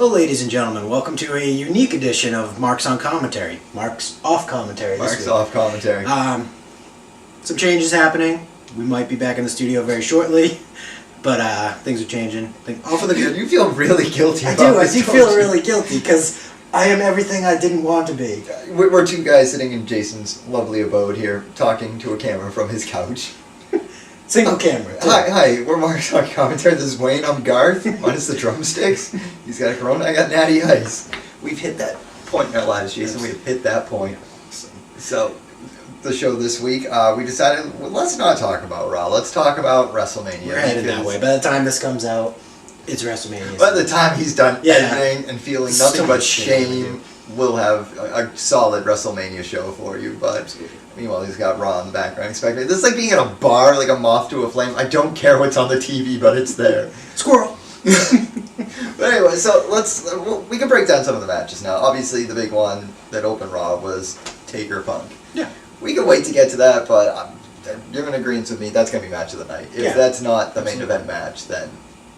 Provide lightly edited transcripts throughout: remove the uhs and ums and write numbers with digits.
Hello, ladies and gentlemen. Welcome to a unique edition of Mark's on Commentary. Mark's off commentary. Mark's off commentary. Some changes happening. We might be back in the studio very shortly, but things are changing. All for the good. You feel really guilty. I do feel really guilty because I am everything I didn't want to be. We're two guys sitting in Jason's lovely abode here, talking to a camera from his couch. Single camera. Hi, we're Mark's on Commentary. This is Wayne. I'm Garth. Minus the drumsticks. He's got a Corona. I got Natty Ice. We've hit that point in our lives, Jason. We've hit that point. So, the show this week, we decided, well, let's not talk about Raw. Let's talk about WrestleMania. We're headed that way. By the time this comes out, it's WrestleMania. By the time he's done editing and feeling nothing but shame, we'll have a solid WrestleMania show for you. But meanwhile, he's got Raw in the background. Expecting this is like being in a bar, like a moth to a flame. I don't care what's on the TV, but it's there. Squirrel. But anyway, so we can break down some of the matches now. Obviously, the big one that opened Raw was Taker Punk. Yeah. We can wait to get to that, but you're in agreement with me. That's gonna be match of the night. If that's not the main event match, then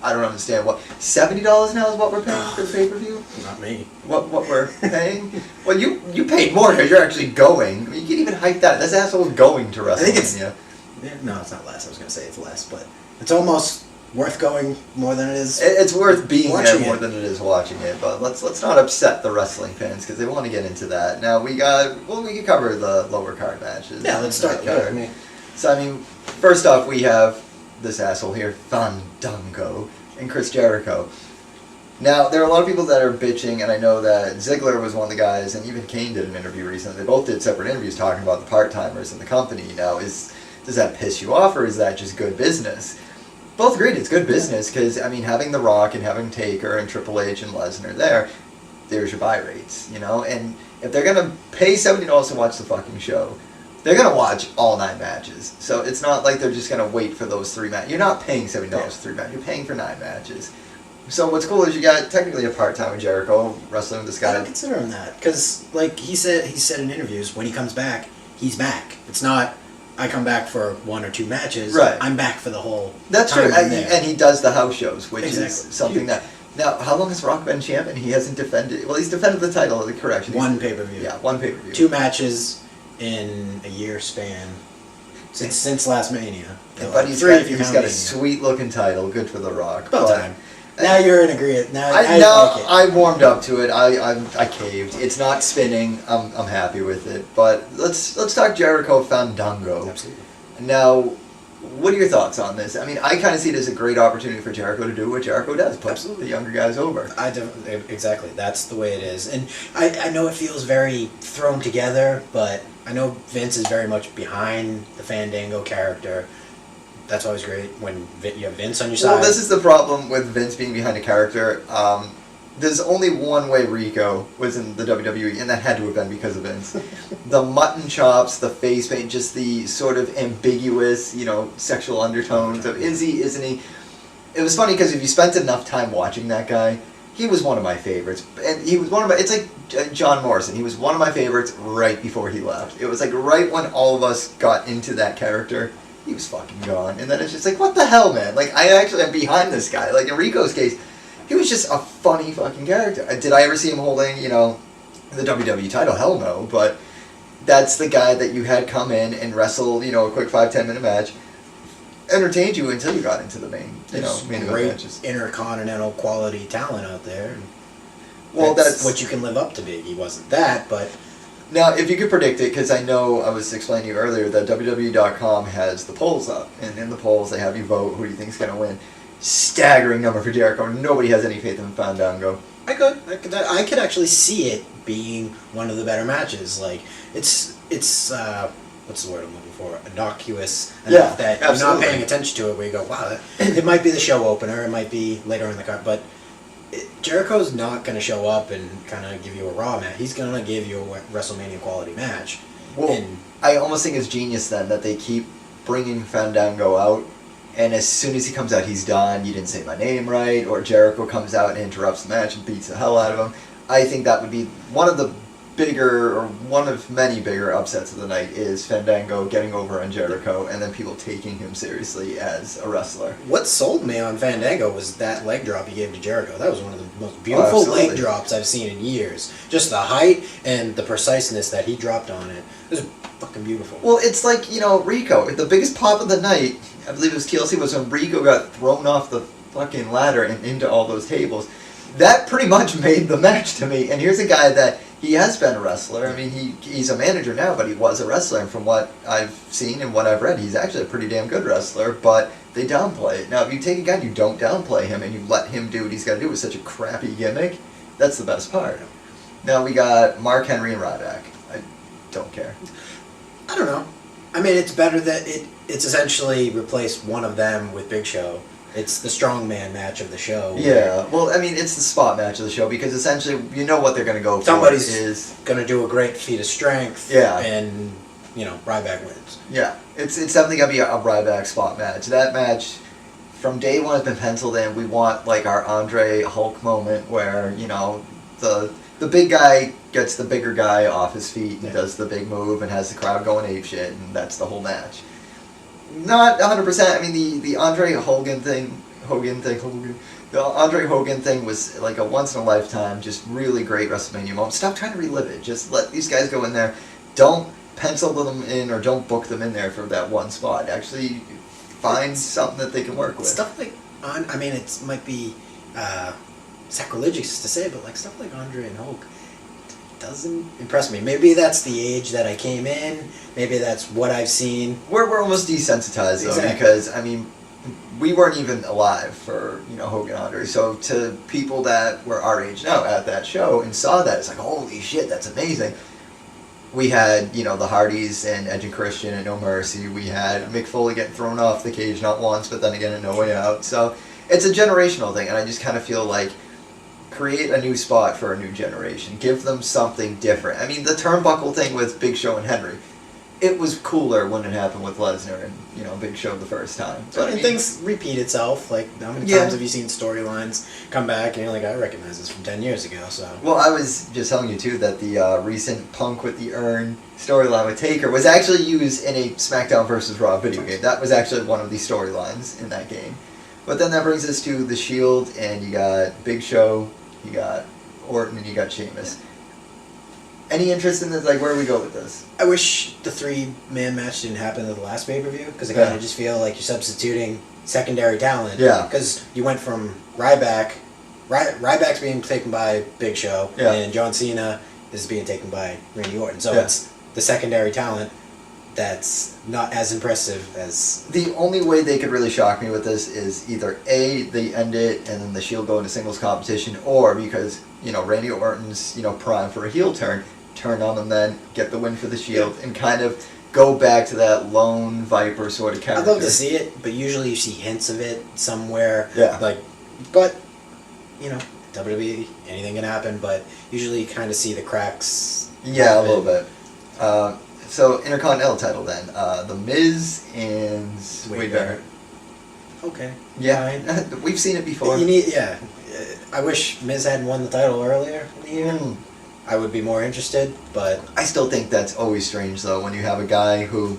I don't understand what $70 now is what we're paying for the pay-per-view. Not me. What we're paying? Well, you paid more because you're actually going. I mean, you can't even hype that. This asshole's going to WrestleMania. I think no, it's not less. I was gonna say it's less, but it's almost worth going more than it is. It's worth being there more it. than it is watching it. But let's not upset the wrestling fans because they want to get into that. Now we can cover the lower card matches. Yeah, let's start there. So I mean, first off, we have this asshole here, Fandango, and Chris Jericho. Now, there are a lot of people that are bitching, and I know that Ziggler was one of the guys, and even Kane did an interview recently. They both did separate interviews talking about the part-timers in the company. Now, does that piss you off, or is that just good business? Both agreed it's good business, because, I mean, having The Rock and having Taker and Triple H and Lesnar there's your buy rates, you know? And if they're going to pay $70 to watch the fucking show, they're going to watch all 9 matches. So it's not like they're just going to wait for those 3 matches. You're not paying $70 for 3 matches. You're paying for 9 matches. So what's cool is you got technically a part-time with Jericho wrestling with this guy. I don't consider him that. Because, like he said in interviews, when he comes back, he's back. It's not, I come back for 1 or 2 matches. Right. I'm back for the whole That's time true. I'm there. And he does the house shows, which is something Huge. that... Now, how long has Rock been champion? He hasn't defended... Well, he's defended the title, the correction. 1 pay-per-view. Yeah, 1 pay-per-view. 2 matches in a year span since last Mania. But he's got a sweet-looking title. Good for The Rock. About time. Now you're in agreement. Now I warmed up to it. I caved. It's not spinning. I'm happy with it. But let's talk Jericho Fandango. Absolutely. Now, what are your thoughts on this? I mean, I kind of see it as a great opportunity for Jericho to do what Jericho does, put the younger guys over. Exactly. That's the way it is. And I know it feels very thrown together, but I know Vince is very much behind the Fandango character. That's always great when you have Vince on your side. Well, this is the problem with Vince being behind a character. There's only one way Rico was in the WWE, and that had to have been because of Vince. The mutton chops, the face paint, just the sort of ambiguous, sexual undertones of is he, isn't he? It was funny because if you spent enough time watching that guy, he was one of my favorites. And he was it's like John Morrison. He was one of my favorites right before he left. It was like right when all of us got into that character, he was fucking gone. And then it's just like, what the hell, man? Like, I actually am behind this guy. Like, in Rico's case, he was just a funny fucking character. Did I ever see him holding, the WWE title? Hell no. But that's the guy that you had come in and wrestle, a quick 5-10 minute match, entertained you until you got into the main event matches. Intercontinental quality talent out there. Well, that's what you can live up to be. He wasn't that, but... Now, if you could predict it, because I know I was explaining to you earlier that WWE.com has the polls up, and in the polls they have you vote who do you think is going to win. Staggering number for Jericho. Nobody has any faith in Fandango. I could actually see it being one of the better matches. Like it's what's the word I'm looking for? Innocuous enough that absolutely. You're not paying attention to it. Where you go, wow, it might be the show opener. It might be later in the card, but Jericho's not going to show up and kind of give you a Raw match. He's going to give you a WrestleMania quality match. Well, I almost think it's genius then that they keep bringing Fandango out, and as soon as he comes out, he's done. You didn't say my name right, or Jericho comes out and interrupts the match and beats the hell out of him. I think that would be one of the bigger, or one of many bigger upsets of the night is Fandango getting over on Jericho and then people taking him seriously as a wrestler. What sold me on Fandango was that leg drop he gave to Jericho. That was one of the most beautiful leg drops I've seen in years. Just the height and the preciseness that he dropped on it. It was fucking beautiful. Well, it's like, Rico. The biggest pop of the night, I believe it was TLC, was when Rico got thrown off the fucking ladder and into all those tables. That pretty much made the match to me. And here's a guy that he has been a wrestler. I mean, he's a manager now, but he was a wrestler. And from what I've seen and what I've read, he's actually a pretty damn good wrestler. But they downplay it. Now, if you take a guy and you don't downplay him and you let him do what he's got to do with such a crappy gimmick, that's the best part. Now we got Mark Henry and Ryback. I don't care. I don't know. I mean, it's better that it's essentially replaced one of them with Big Show. It's the strongman match of the show. Yeah, well, I mean, it's the spot match of the show because essentially you know what they're going to go for. Somebody's going to do a great feat of strength. Yeah. And, Ryback wins. Yeah, it's definitely going to be a Ryback spot match. That match, from day one, has been penciled in. We want, like, our Andre Hulk moment where, the big guy gets the bigger guy off his feet and does the big move and has the crowd going apeshit, and that's the whole match. Not 100%. I mean, the Andre Hogan thing, the Andre Hogan thing was like a once-in-a-lifetime, just really great WrestleMania moment. Stop trying to relive it. Just let these guys go in there. Don't pencil them in or don't book them in there for that one spot. Actually find something that they can work with. Stuff like, it might be sacrilegious to say, but like stuff like Andre and Hulk doesn't impress me. Maybe that's the age that I came in. Maybe that's what I've seen. We're almost desensitized though, exactly. Because we weren't even alive for Hogan Andre. So to people that were our age now at that show and saw that, it's like, holy shit, that's amazing. We had the Hardys and Edge and Christian and No Mercy. We had Mick Foley getting thrown off the cage not once, but then again in No Way Out. So it's a generational thing, and I just kind of feel like create a new spot for a new generation. Give them something different. I mean, the turnbuckle thing with Big Show and Henry, it was cooler when it happened with Lesnar and Big Show the first time. But things repeat itself. Like, how many times have you seen storylines come back and you're like, I recognize this from 10 years ago? So. Well, I was just telling you too that the recent Punk with the Urn storyline with Taker was actually used in a SmackDown vs. Raw video game. That was actually one of the storylines in that game. But then that brings us to The Shield, and you got Big Show, you got Orton, and you got Sheamus. Any interest in this? Like, where do we go with this? I wish the 3-man match didn't happen at the last pay-per-view, because I kind of just feel like you're substituting secondary talent. Yeah. Because you went from Ryback's being taken by Big Show, and John Cena is being taken by Randy Orton. So it's the secondary talent that's not as impressive as... The only way they could really shock me with this is either A, they end it and then the Shield go into singles competition, or because, Randy Orton's, prime for a heel turn on them then, get the win for the Shield, and kind of go back to that lone Viper sort of character. I'd love to see it, but usually you see hints of it somewhere. Yeah. But, WWE, anything can happen, but usually you kind of see the cracks. Yeah, a little bit. So, Intercontinental title then. The Miz and Wade Barrett. Okay. Yeah, fine. We've seen it before. I wish Miz hadn't won the title earlier in the year. I would be more interested, but... I still think that's always strange, though, when you have a guy who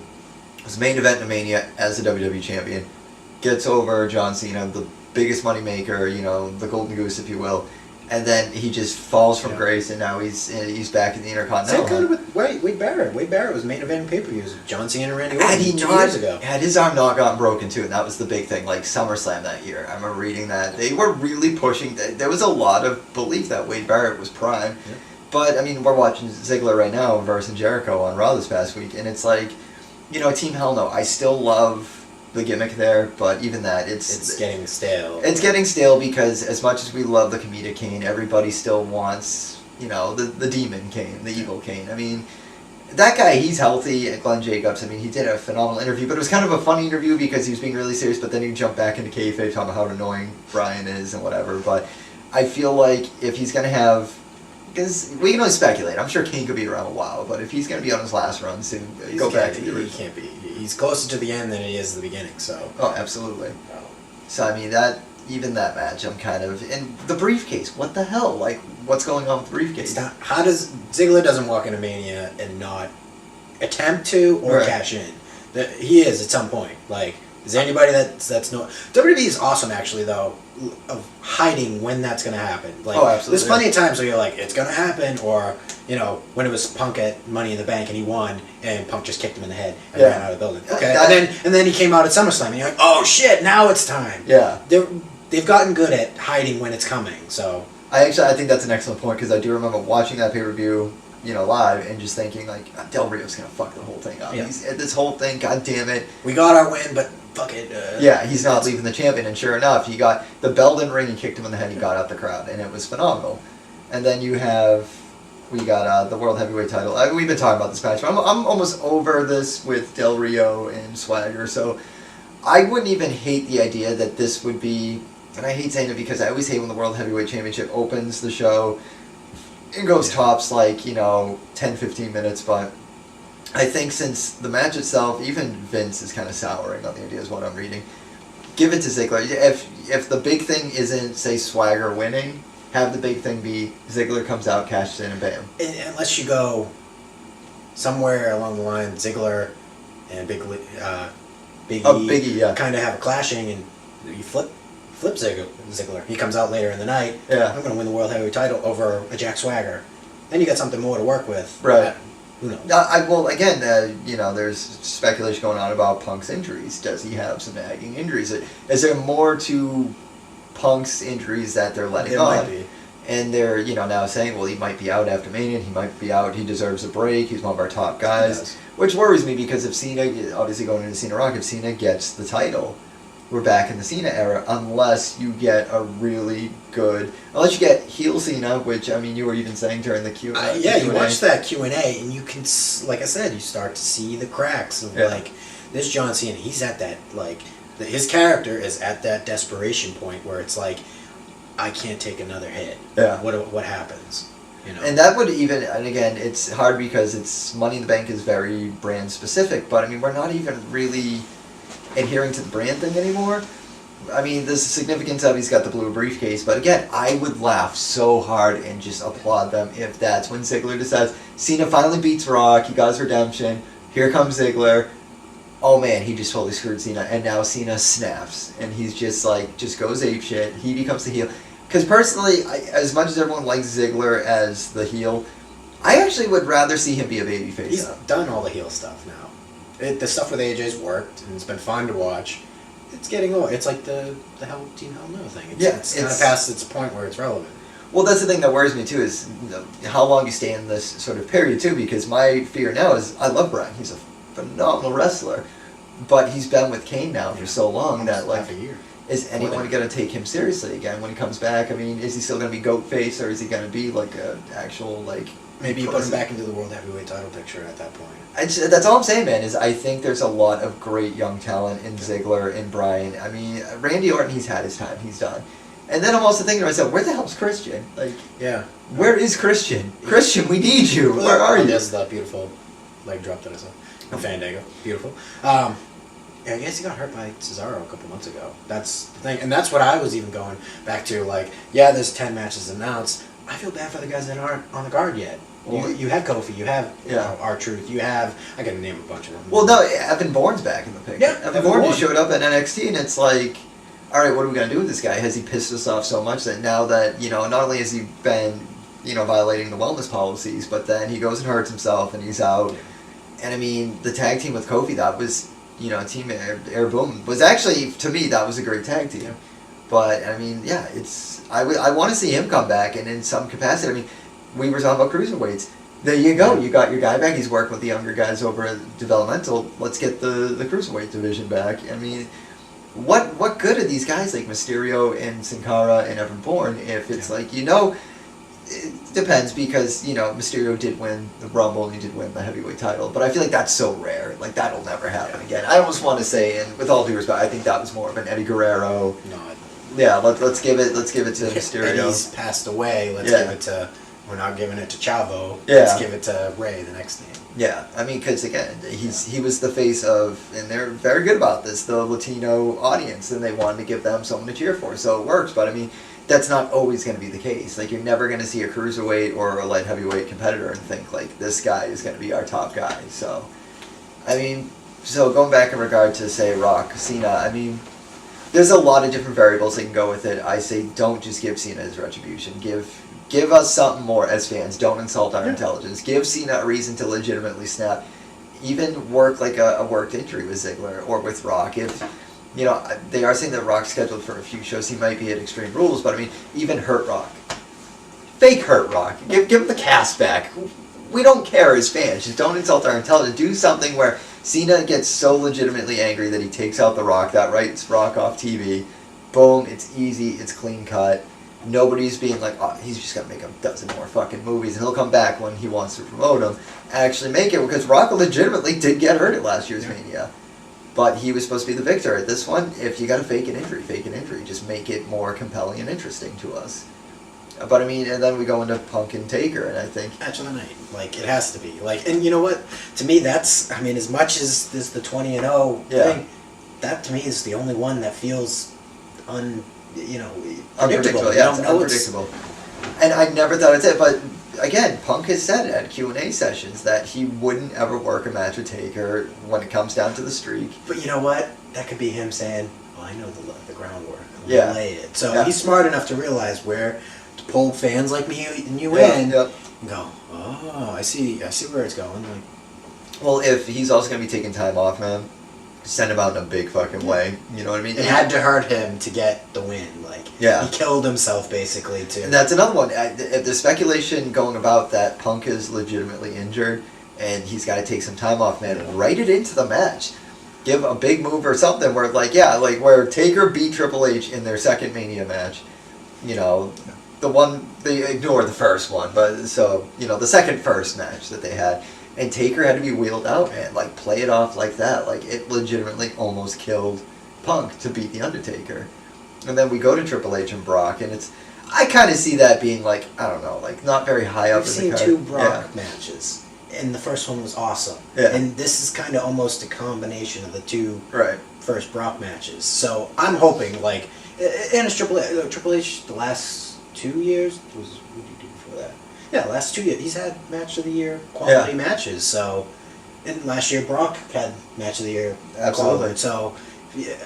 was main event in Mania as the WWE champion, gets over John Cena, the biggest moneymaker, the golden goose, if you will, and then he just falls from grace, and now he's back in the Intercontinental. Same kind of with Wade Barrett. Wade Barrett was main event in pay-per-views. John Cena and Randy Orton 2 years ago. Had his arm not gotten broken too, and that was the big thing. Like SummerSlam that year, I remember reading that they were really pushing. There was a lot of belief that Wade Barrett was prime, but we're watching Ziggler right now versus Jericho on Raw this past week, and it's like, Team Hell No. I still love the gimmick there, but even that, it's getting stale. It's getting stale because as much as we love the comedic Kane, everybody still wants, the demon Kane, the evil Kane. That guy, he's healthy. Glenn Jacobs, he did a phenomenal interview, but it was kind of a funny interview because he was being really serious, but then he jumped back into kayfabe talking about how annoying Brian is and whatever. But I feel like if he's going to have... Because we can only speculate. I'm sure Kane could be around a while, but if he's going to be on his last run soon, go back to the original. He can't be. He's closer to the end than he is the beginning, so... Oh, absolutely. So, that... even that match, I'm kind of... And the briefcase, what the hell? Like, what's going on with the briefcase? How does... Ziggler doesn't walk into Mania and not attempt to or cash in. He is at some point. Like, is there anybody that's no... WWE is awesome, actually, though, of hiding when that's going to happen. Like, absolutely. There's plenty of times where you're like, it's going to happen, or, you know, when it was Punk at Money in the Bank and he won, and Punk just kicked him in the head and ran out of the building. Okay, and then he came out at SummerSlam, and you're like, oh shit, now it's time. Yeah. They've gotten good at hiding when it's coming, so... I think that's an excellent point, because I do remember watching that pay-per-view, you know, live, and just thinking, like, Del Rio's going to fuck the whole thing up. Yeah. This whole thing, god damn it. We got our win, but fuck it. Yeah, he's not leaving the champion, and sure enough, he got the bell in ring and kicked him in the head, he got out the crowd, and it was phenomenal. And then we got the World Heavyweight title. We've been talking about this match, but I'm almost over this with Del Rio and Swagger, so I wouldn't even hate the idea that this would be, and I hate saying it because I always hate when the World Heavyweight Championship opens the show and goes tops like, you know, 10-15 minutes, but I think since the match itself, even Vince is kind of souring on the idea is what I'm reading. Give it to Ziggler. If the big thing isn't, say, Swagger winning, have the big thing be Ziggler comes out, cashes in, and bam. Unless you go somewhere along the line, Ziggler and Big E kind of have a clashing, and you flip Ziggler. He comes out later in the night. Yeah. I'm going to win the World Heavyweight title over a Jack Swagger. Then you got something more to work with. Right. Who knows? Well, again, you know, there's speculation going on about Punk's injuries. Does he have some nagging injuries? Is there more to Punk's injuries that they're letting on? Might be. And they're, you know, now saying, well, he might be out after Mania, he might be out, he deserves a break, he's one of our top guys. Which worries me, because if Cena, obviously going into Cena Rock, if Cena gets the title, we're back in the Cena era, unless you get a really good... Unless you get heel Cena, which, I mean, you were even saying during the Q&A. Yeah, you watch that Q&A, and you can, like I said, you start to see the cracks of, like, this John Cena, he's at that, like... His character is at that desperation point where it's like, I can't take another hit. Yeah. What happens? You know? And that would even, and again, it's hard because it's Money in the Bank is very brand specific, but I mean, we're not even really adhering to the brand thing anymore. I mean, there's a significance of he's got the blue briefcase, but again, I would laugh so hard and just applaud them if that's when Ziggler decides, Cena finally beats Rock, he got his redemption, here comes Ziggler, oh man, he just totally screwed Cena, and now Cena snaps, and he's just like, just goes apeshit, he becomes the heel. Because personally, as much as everyone likes Ziggler as the heel, I actually would rather see him be a babyface. He's done all the heel stuff now. The stuff with AJ's worked, and it's been fun to watch. It's getting old. It's like the Team Hell No thing. It's kind of past its point where it's relevant. Well, that's the thing that worries me too, is how long you stay in this sort of period too, because my fear now is, I love Bryan. He's a phenomenal wrestler, but he's been with Kane now for so long that, like, half a year. Is anyone going to take him seriously again when he comes back? I mean, is he still going to be goat face, or is he going to be like an actual, like... Maybe you put him back into the World Heavyweight title picture at that point. That's all I'm saying, man, is I think there's a lot of great young talent in Ziggler and Bryan. I mean, Randy Orton, he's had his time. He's done. And then I'm also thinking to myself, where the hell's Christian? Like, yeah. Where is Christian? Christian, we need you. Where are you? There's the beautiful leg drop that I saw. Fandango. Beautiful. Yeah, I guess he got hurt by Cesaro a couple months ago. That's the thing. And that's what I was even going back to. Like, yeah, there's 10 matches announced. I feel bad for the guys that aren't on the guard yet. Well, you have Kofi, you have R-Truth, you have... I can name a bunch of them. Well, no, Evan Bourne's back in the picture. Yeah, Evan Bourne just showed up at NXT, and it's like, all right, what are we going to do with this guy? Has he pissed us off so much that now that, you know, not only has he been, you know, violating the wellness policies, but then he goes and hurts himself, and he's out. And, I mean, the tag team with Kofi, that was... You know, Team Air Boom was actually, to me, that was a great tag team. But, I mean, yeah, it's... I want to see him come back, and in some capacity, I mean, we were talking about cruiserweights. There you go. You got your guy back. He's working with the younger guys over at Developmental. Let's get the cruiserweight division back. I mean, what good are these guys like Mysterio and Sin Cara and Evan Bourne if it's like, you know... It depends, because, you know, Mysterio did win the Rumble and he did win the heavyweight title, but I feel like that's so rare. Like, that'll never happen again. I almost want to say, and with all due respect, I think that was more of an Eddie Guerrero. No. Yeah, let's give it to Mysterio. Eddie's passed away. Let's give it to we're not giving it to Chavo. Yeah. Let's give it to Ray the next name. Yeah, I mean, because again, he was the face of, and they're very good about this, the Latino audience, and they wanted to give them someone to cheer for, so it works. But I mean, that's not always going to be the case. Like, you're never going to see a cruiserweight or a light heavyweight competitor and think like this guy is going to be our top guy. So, I mean, so going back in regard to say Rock, Cena, I mean, there's a lot of different variables that can go with it. I say don't just give Cena his retribution. Give us something more as fans. Don't insult our intelligence. Give Cena a reason to legitimately snap. Even work like a worked injury with Ziggler or with Rock. If, you know, they are saying that Rock's scheduled for a few shows. He might be at Extreme Rules, but I mean, even hurt Rock. Fake hurt Rock. Give him the cast back. We don't care as fans. Just don't insult our intelligence. Do something where Cena gets so legitimately angry that he takes out The Rock. That writes Rock off TV. Boom. It's easy. It's clean cut. Nobody's being like, oh, he's just going to make a dozen more fucking movies and he'll come back when he wants to promote them. Actually make it, because Rock legitimately did get hurt at last year's Mania. But he was supposed to be the victor. At this one, if you got to fake an injury, fake an injury. Just make it more compelling and interesting to us. But I mean, and then we go into Punk and Taker, and I think... Match of the night. Like, it has to be. Like, and you know what? To me, that's, I mean, as much as this the 20-0 thing, that to me is the only one that feels unpredictable. Yeah, it's unpredictable. And I never thought it's it, but again, Punk has said at Q&A sessions that he wouldn't ever work a match with Taker when it comes down to the streak. But you know what? That could be him saying, well, I know the groundwork. Yeah. Lay it. So he's smart enough to realize where to pull fans like me and you in and go, oh, I see where it's going. Like, well, if he's also going to be taking time off, man, send him out in a big fucking way. You know what I mean? It had to hurt him to get the win. Like, he killed himself basically too. And that's another one. The speculation going about that Punk is legitimately injured and he's got to take some time off, man. Write it into the match. Give a big move or something where, like, where Taker beat Triple H in their second Mania match. You know, they ignored the first one, but so, you know, the second first match that they had. And Taker had to be wheeled out, man. Like, play it off like that. Like, it legitimately almost killed Punk to beat The Undertaker. And then we go to Triple H and Brock, and it's... I kind of see that being, like, I don't know, like, not very high up in the card. We've seen 2 Brock matches, and the first one was awesome. Yeah. And this is kind of almost a combination of the 2 right. first Brock matches. So I'm hoping, like... And it's Triple H the last 2 years? What did he do before that? Yeah, last 2 years. He's had Match of the Year quality matches. So, and last year Brock had Match of the Year quality. So,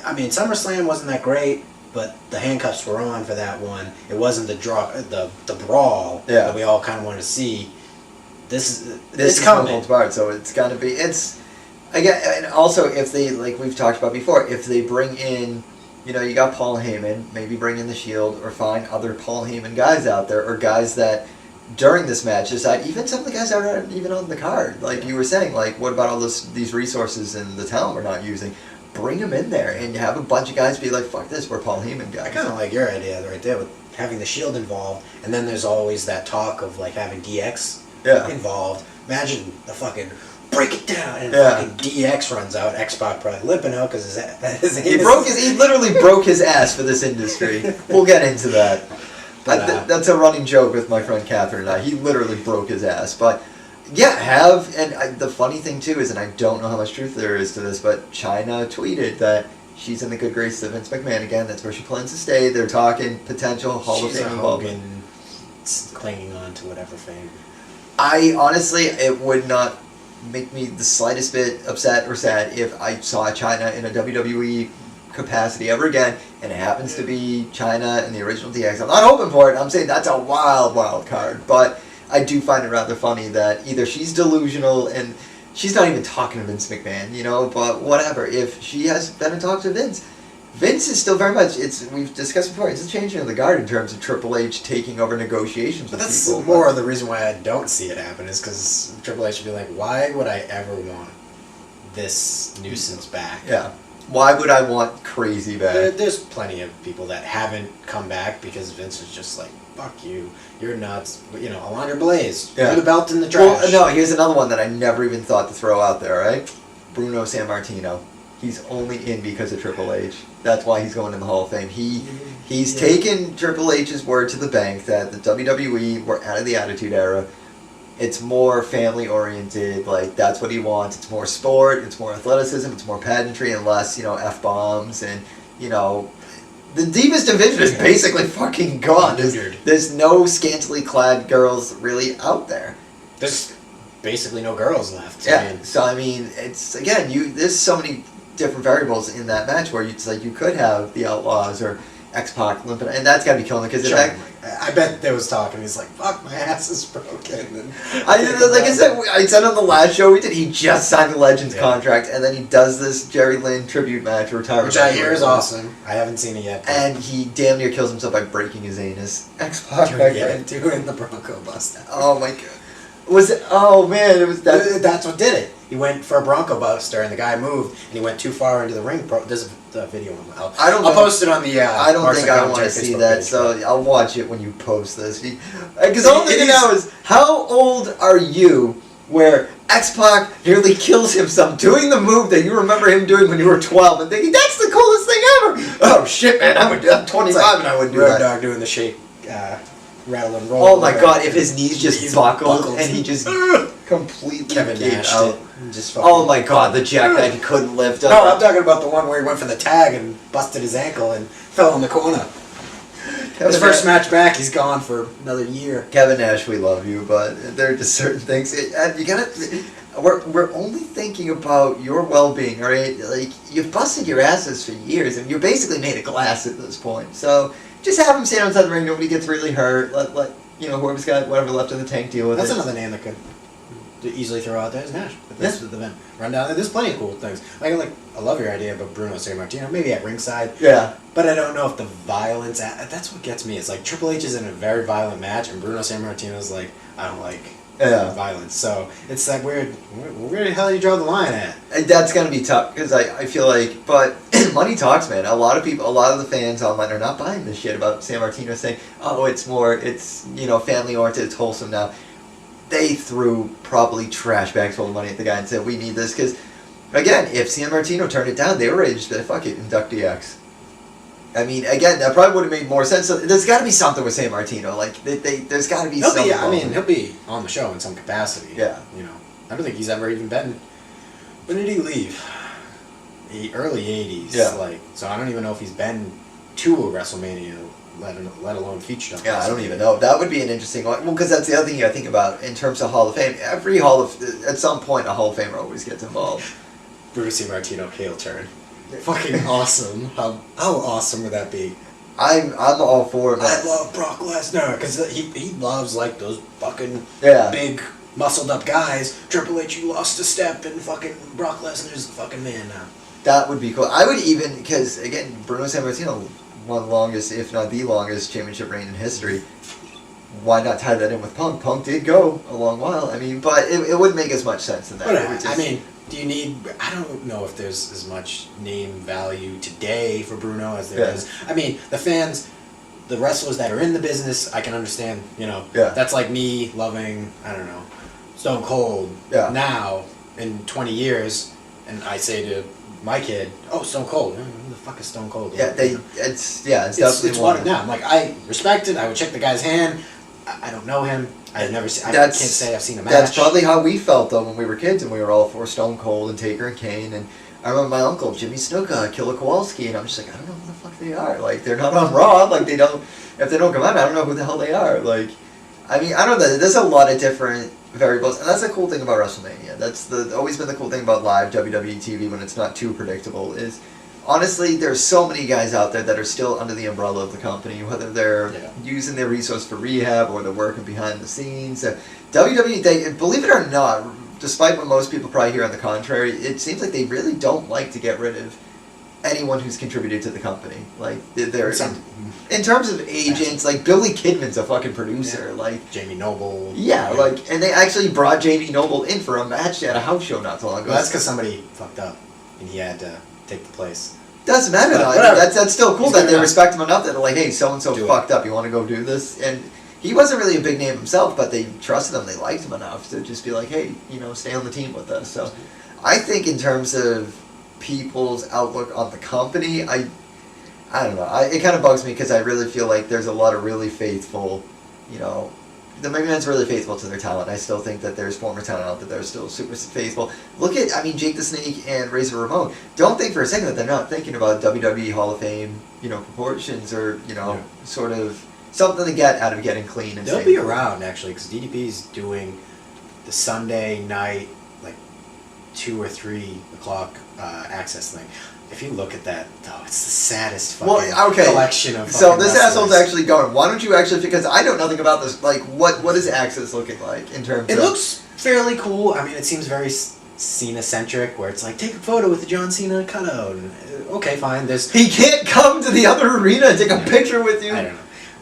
I mean, SummerSlam wasn't that great, but the handcuffs were on for that one. It wasn't the brawl that we all kind of wanted to see. This is coming. So it's got to be. It's again, and also if they, like we've talked about before, if they bring in. You know, you got Paul Heyman, maybe bring in the Shield or find other Paul Heyman guys out there or guys that during this match decide, even some of the guys that aren't even on the card. Like you were saying, like what about all these resources in the town we're not using? Bring them in there and you have a bunch of guys be like, fuck this, we're Paul Heyman guys. I kind of like your idea right there with having the Shield involved, and then there's always that talk of like having DX involved. Imagine the fucking... break it down, and fucking DX runs out. X-Pac probably limping out because he literally broke his ass for this industry. We'll get into that. But that's a running joke with my friend Catherine and I. He literally broke his ass. But yeah, the funny thing too is, and I don't know how much truth there is to this, but Chyna tweeted that she's in the good graces of Vince McMahon again. That's where she plans to stay. They're talking potential Hall of Fame involvement. Clinging on to whatever fame. I honestly, it would not make me the slightest bit upset or sad if I saw Chyna in a WWE capacity ever again, and it happens to be Chyna and the original DX. I'm not hoping for it. I'm saying that's a wild, wild card. But I do find it rather funny that either she's delusional and she's not even talking to Vince McMahon, you know, but whatever. If she has been in talks with Vince, Vince is still very much, we've discussed before, it's a changing of the guard in terms of Triple H taking over negotiations with people. That's more of the reason why I don't see it happen, is because Triple H would be like, why would I ever want this nuisance back? Yeah. Why would I want crazy back? There's plenty of people that haven't come back because Vince is just like, fuck you, you're nuts. You know, Alundra Blaze, throw the belt in the trash. Well, no, here's another one that I never even thought to throw out there, right? Bruno Sammartino. He's only in because of Triple H. That's why he's going in the Hall of Fame. He's taken Triple H's word to the bank that the WWE were out of the Attitude Era. It's more family oriented. Like that's what he wants. It's more sport. It's more athleticism. It's more pageantry and less f-bombs and the Divas division is basically fucking gone. There's no scantily clad girls really out there. There's basically no girls left. Yeah. So I mean, it's again, there's so many different variables in that match where it's like you could have the Outlaws or X-Pac limping, and that's got to be killing because I bet there was talk, and he's like, "Fuck, my ass is broken." And I said on the last show we did. He just signed the Legends contract, and then he does this Jerry Lynn tribute match, retirement, which I hear is awesome. I haven't seen it yet, and he damn near kills himself by breaking his anus. X-Pac doing the Bronco Buster. Oh my god. Was it? Oh man, it was that. That's what did it. He went for a Bronco Buster, and the guy moved, and he went too far into the ring. There's a video. I'll post it on the. I don't think I want to see that, page, so I'll watch it when you post this. Because all I'm thinking now is, how old are you? Where X-Pac nearly kills himself doing the move that you remember him doing when you were 12, and thinking that's the coolest thing ever. Oh shit, man! I'm 25 and I wouldn't do that. Road Dogg doing the shake. Rattle and roll. Oh my god, if his knees just buckled and he just completely Kevin Nash out. Oh my god, the jack that he couldn't lift up. No, I'm talking about the one where he went for the tag and busted his ankle and fell in the corner. His first match back, he's gone for another year. Kevin Nash, we love you, but there are just certain things. You gotta. We're only thinking about your well-being, right? Like, you've busted your asses for years, and you're basically made of glass at this point. So just have him stand outside the ring. Nobody gets really hurt. Let whoever's got whatever left in the tank deal with it. That's another name that could easily throw out there is Nash. This is the event. Run down there. There's plenty of cool things. I love your idea about Bruno Sammartino. Maybe at ringside. Yeah. But I don't know if the violence. That's what gets me. It's like Triple H is in a very violent match, and Bruno Sammartino's like, I don't like violence. So it's like weird. Where the hell do you draw the line at? And that's gonna be tough because I feel like, but money talks, man. A lot of the fans online are not buying this shit about Sammartino saying, oh, it's family oriented, it's wholesome now. They threw probably trash bags full of money at the guy and said, we need this because, again, if Sammartino turned it down, they were ready to say, fuck it, induct DX. I mean, again, that probably would have made more sense. So there's got to be something with Sammartino. Like, there's got to be something. He'll be on the show in some capacity. Yeah. I don't think he's ever even been. When did he leave? Early 80s. Yeah. So I don't even know if he's been to a WrestleMania, let alone featured on. Yeah, I don't even know. That would be an interesting one. Well, because that's the other thing you got to think about in terms of Hall of Fame. At some point, a Hall of Famer always gets involved. Bruce Sammartino heel turn. Fucking awesome. How awesome would that be? I'm all for it. I love Brock Lesnar because he loves like those fucking big muscled up guys. Triple H, you lost a step, and fucking Brock Lesnar's the fucking man now. That would be cool. I would even, because again, Bruno Sammartino won longest, if not the longest, championship reign in history. Why not tie that in with Punk? Punk did go a long while. I mean, but it wouldn't make as much sense in that. But, do you need... I don't know if there's as much name value today for Bruno as there is. I mean, the fans, the wrestlers that are in the business, I can understand, That's like me loving, I don't know, Stone Cold now in 20 years, and I say to my kid, oh, Stone Cold. Who the fuck is Stone Cold? Yeah, it's definitely it's watered down. Like, I respect it. I would check the guy's hand. I don't know him. I can't say I've seen a match. That's probably how we felt, though, when we were kids, and we were all for Stone Cold and Taker and Kane, and I remember my uncle, Jimmy Snuka, Killer Kowalski, and I'm just like, I don't know who the fuck they are. Like, they're not on Raw. Like, if they don't come out, I don't know who the hell they are. Like, I mean, I don't know. There's a lot of different variables, and that's the cool thing about WrestleMania. That's always been the cool thing about live WWE TV when it's not too predictable is, honestly, there's so many guys out there that are still under the umbrella of the company, whether they're using their resource for rehab or they're working behind the scenes. WWE, they, believe it or not, despite what most people probably hear on the contrary, it seems like they really don't like to get rid of anyone who's contributed to the company. Like, they're in terms of agents, like Billy Kidman's a fucking producer, like Jamie Noble. Yeah, like, and they actually brought Jamie Noble in for a match at a house show not so long ago. Well, that's because somebody fucked up and he had to take the place. Doesn't matter though. I mean, that's still cool that they respect him enough that they're like, hey, so and so fucked up. You want to go do this? And he wasn't really a big name himself, but they trusted him. They liked him enough to just be like, hey, stay on the team with us. So I think in terms of people's outlook on the company. I don't know. It kind of bugs me because I really feel like there's a lot of really faithful, you know, the McMahon's really faithful to their talent. I still think that there's former talent out there that are still super faithful. Look at, I mean, Jake the Snake and Razor Ramon. Don't think for a second that they're not thinking about WWE Hall of Fame, you know, proportions or, you know, sort of something to get out of getting clean. And they'll be around, actually, because DDP's doing the Sunday night, like 2 or 3 o'clock access thing. If you look at that, though, it's the saddest fucking collection of So this wrestlers. asshole's actually going. Why don't you actually, because I know nothing about this, like, what is Access looking like in terms of... It looks fairly cool. I mean, it seems very Cena-centric, where it's like, take a photo with the John Cena cutout. And, okay, fine, there's... He can't come to the other arena and take a picture with you. I don't know.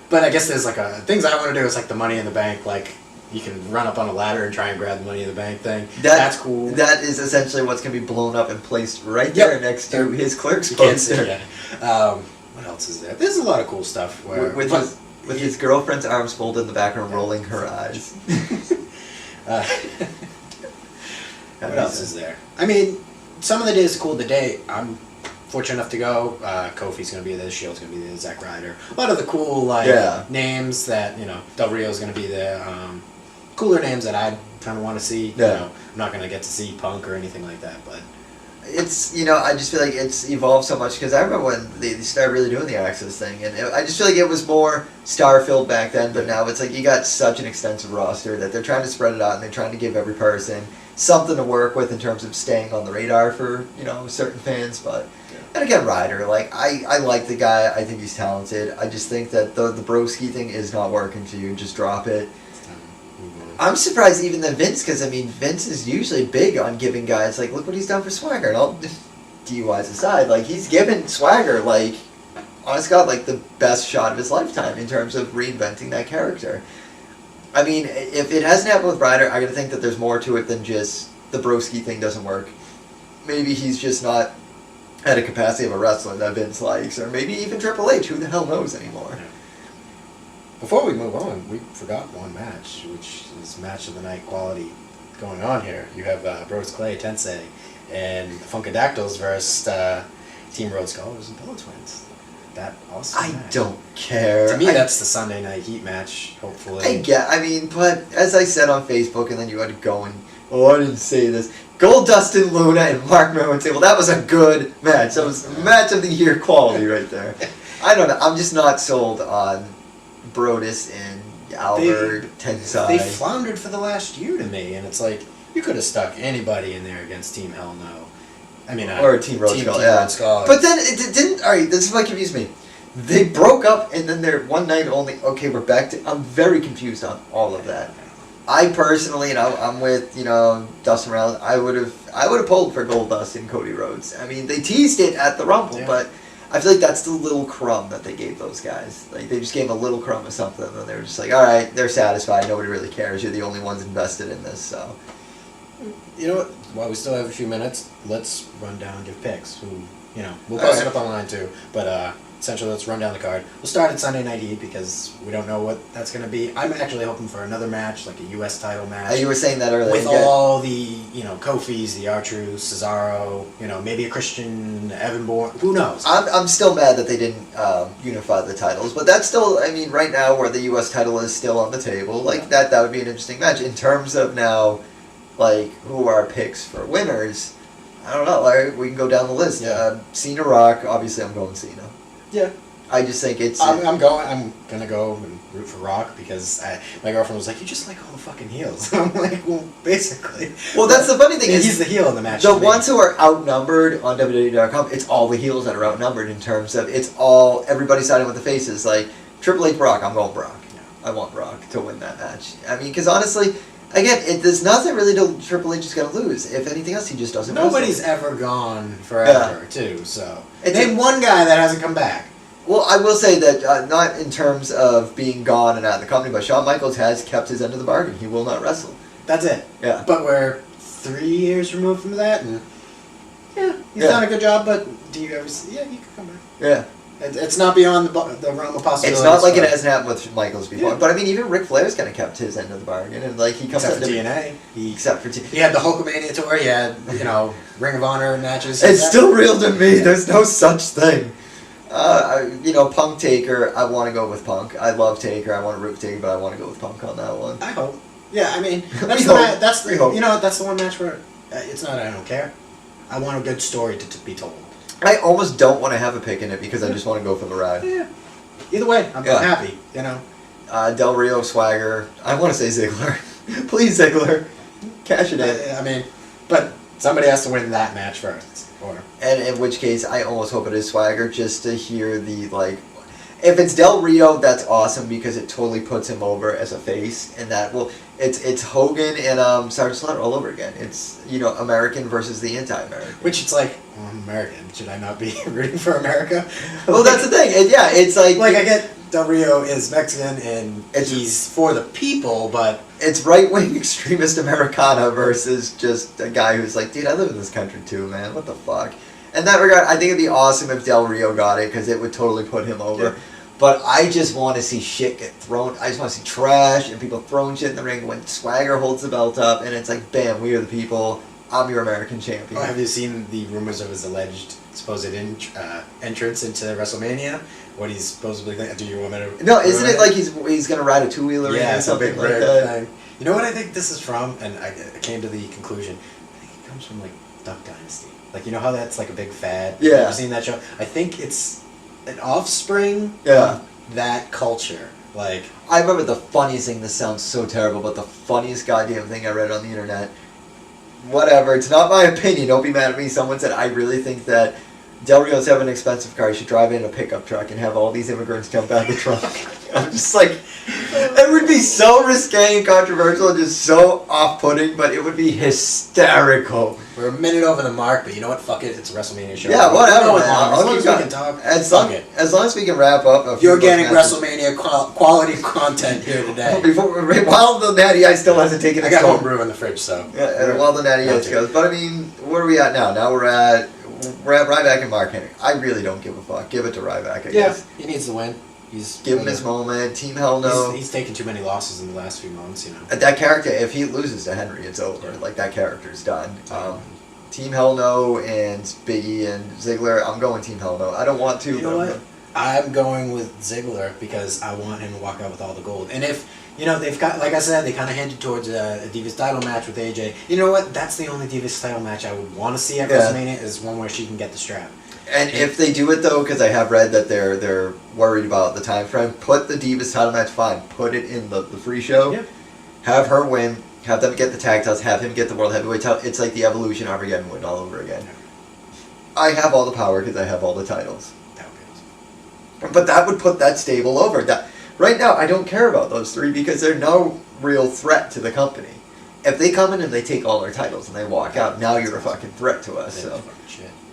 But I guess there's, like, things I want to do is, like, the Money in the Bank, like... You can run up on a ladder and try and grab the Money in the Bank thing. That's cool. That is essentially what's going to be blown up and placed right there next to his Clerks poster. What else is there? There's a lot of cool stuff. With his girlfriend's arms folded in the background, rolling her eyes. What else is there? I mean, some of the days are cool. The day I'm fortunate enough to go, Kofi's going to be there, Shield's going to be there, Zack Ryder. A lot of the cool names that, you know, Del Rio's going to be there. Cooler names that I kind of want to see. Yeah. You know, I'm not going to get to see Punk or anything like that, but... It's, you know, I just feel like it's evolved so much, because I remember when they started really doing the Access thing, and I just feel like it was more star-filled back then, but now it's like you got such an extensive roster that they're trying to spread it out, and they're trying to give every person something to work with in terms of staying on the radar for, you know, certain fans, but... And again, Ryder, like, I like the guy, I think he's talented, I just think that the broski thing is not working for you, just drop it. I'm surprised even that Vince, because I mean, Vince is usually big on giving guys, like, look what he's done for Swagger, and all DUIs aside, like, he's given Swagger, like, honest God, like, the best shot of his lifetime in terms of reinventing that character. I mean, if it hasn't happened with Ryder, I gotta think that there's more to it than just the broski thing doesn't work. Maybe he's just not at a capacity of a wrestler that Vince likes, or maybe even Triple H, who the hell knows anymore. Before we move on, we forgot one match, which is match of the night quality going on here. You have Bros Clay, Tensei, and the Funkadactyls versus Team Road Scholars and Pillow Twins. That awesome match. I don't care. To me, that's the Sunday Night Heat match, hopefully. I mean, but as I said on Facebook, and then you had to go and, I didn't say this. Gold Dustin Luna and Mark Merrill, that was a good match. That was match of the year quality right there. I don't know. I'm just not sold on Brodus and Albert, Tensai. They floundered for the last year to me, and it's like, you could have stuck anybody in there against Team Hell No. I mean, or Team Road Scholars. But then it didn't. All right, this is what confused me. They broke up, and then they're one night only. Okay, we're back to. I'm very confused on all of that. I personally, and I'm with, you know, Dustin Rollins. I would have pulled for Goldust and Cody Rhodes. I mean, they teased it at the Rumble, but I feel like that's the little crumb that they gave those guys. Like, they just gave them a little crumb of something, and they were just like, all right, they're satisfied. Nobody really cares. You're the only ones invested in this, so. You know what? While we still have a few minutes, let's run down and give picks. Who, you know, we'll post it up online too. But essentially, let's run down the card. We'll start at Sunday Night Heat because we don't know what that's going to be. I'm actually hoping for another match, like a U.S. title match. You were saying that earlier. With all the, you know, Kofi's, the R-Truth, Cesaro, you know, maybe a Christian Evan Bourne. Who knows? I'm still mad that they didn't unify the titles, but that's still, I mean, right now where the U.S. title is still on the table, like that would be an interesting match. In terms of now, like, who are our picks for winners, I don't know. Like, we can go down the list. Cena, Rock. Obviously, I'm going Cena. Yeah. I just think it's... I'm gonna go and root for Rock because my girlfriend was like, you just like all the fucking heels. I'm like, well, basically. Well, that's the funny thing is... He's the heel in the match. The ones who are outnumbered on WWE.com, it's all the heels that are outnumbered in terms of... It's all... Everybody siding with the faces. Like, Triple H, Brock, I'm going Brock. Yeah. I want Brock to win that match. I mean, because honestly... Again, there's nothing really that Triple H is going to lose. If anything else, he just doesn't Nobody's ever gone forever, too, so... Name one guy that hasn't come back. Well, I will say that, not in terms of being gone and out of the company, but Shawn Michaels has kept his end of the bargain. He will not wrestle. That's it. Yeah. But we're 3 years removed from that, and... Yeah, he's done a good job, but do you ever see... Yeah, he could come back. Yeah. It's not beyond the realm of possibility. It's not like it hasn't happened with Michaels before. But I mean, even Ric Flair's kind of kept his end of the bargain, and like he comes Except out for TNA. Except for TNA. He had the Hulkamania tour. He had Ring of Honor matches. It's still real to me. There's no such thing. Punk Taker. I want to go with Punk. I love Taker. I want to root for Taker, but I want to go with Punk on that one. I hope. Yeah, I mean, That's that's the one match where it's not. I don't care. I want a good story to be told. I almost don't want to have a pick in it because I just want to go for the ride. Yeah. Either way, I'm happy. Del Rio, Swagger. I want to say Ziggler. Please, Ziggler, cash it in. I mean, but somebody has to win that match first. And in which case, I almost hope it is Swagger, just to hear the, like... If it's Del Rio, that's awesome, because it totally puts him over as a face, and that will... It's Hogan and Sergeant Slaughter all over again. It's, American versus the anti-American. Which it's like, well, I'm American. Should I not be rooting for America? Well, that's the thing. It's like... Like, I get Del Rio is Mexican, and he's for the people, but... It's right-wing extremist Americana versus just a guy who's like, dude, I live in this country too, man. What the fuck? In that regard, I think it'd be awesome if Del Rio got it, because it would totally put him over. Yeah. But I just want to see shit get thrown. I just want to see trash and people throwing shit in the ring when Swagger holds the belt up, and it's like, bam, we are the people. I'm your American champion. Oh, have you seen the rumors of his alleged supposed entrance into WrestleMania? What he's supposedly going to do? You want me to? No, isn't it like he's going to ride a two-wheeler? Yeah, or something like that. Thing. You know what I think this is from? And I came to the conclusion. I think it comes from like Duck Dynasty. Like, you know how that's like a big fad? Yeah. Have you seen that show? I think it's an offspring of that culture. Like, I remember the funniest thing. This sounds so terrible, but the funniest goddamn thing I read on the internet. Whatever, it's not my opinion. Don't be mad at me. Someone said, I really think that Del Rio's having an expensive car. He should drive in a pickup truck and have all these immigrants jump out of the trunk. I'm just like, it would be so risque and controversial and just so off-putting, but it would be hysterical. We're a minute over the mark, but you know what? Fuck it. It's a WrestleMania show. Yeah, whatever. As long as we can talk. As long as we can wrap up. You're getting WrestleMania quality content here today. While the Natty Ice still hasn't taken its I got homebrew in the fridge, so. Yeah, while the Natty Ice goes. But I mean, where are we at now? Now we're at Ryback and Mark Henry. I really don't give a fuck. Give it to Ryback, I guess. He needs to win. Give him his moment. Team Hell No. He's taken too many losses in the last few months, That character, if he loses to Henry, it's over. Like, that character's done. Team Hell No and Biggie and Ziggler, I'm going Team Hell No. I don't want to. You know what? I'm going with Ziggler because I want him to walk out with all the gold. And if, they've got, like I said, they kind of hinted towards a Divas title match with AJ. You know what? That's the only Divas title match I would want to see at WrestleMania is one where she can get the strap. And if they do it, though, because I have read that they're worried about the time frame, put the Divas title match, fine. Put it in the free show. Yep. Have her win. Have them get the tag titles. Have him get the World Heavyweight title. It's like the Evolution Armageddon win all over again. I have all the power because I have all the titles. That would be awesome. But that would put that stable over. Right now, I don't care about those three because they're no real threat to the company. If they come in and they take all our titles and they walk out, now you're a fucking threat to us.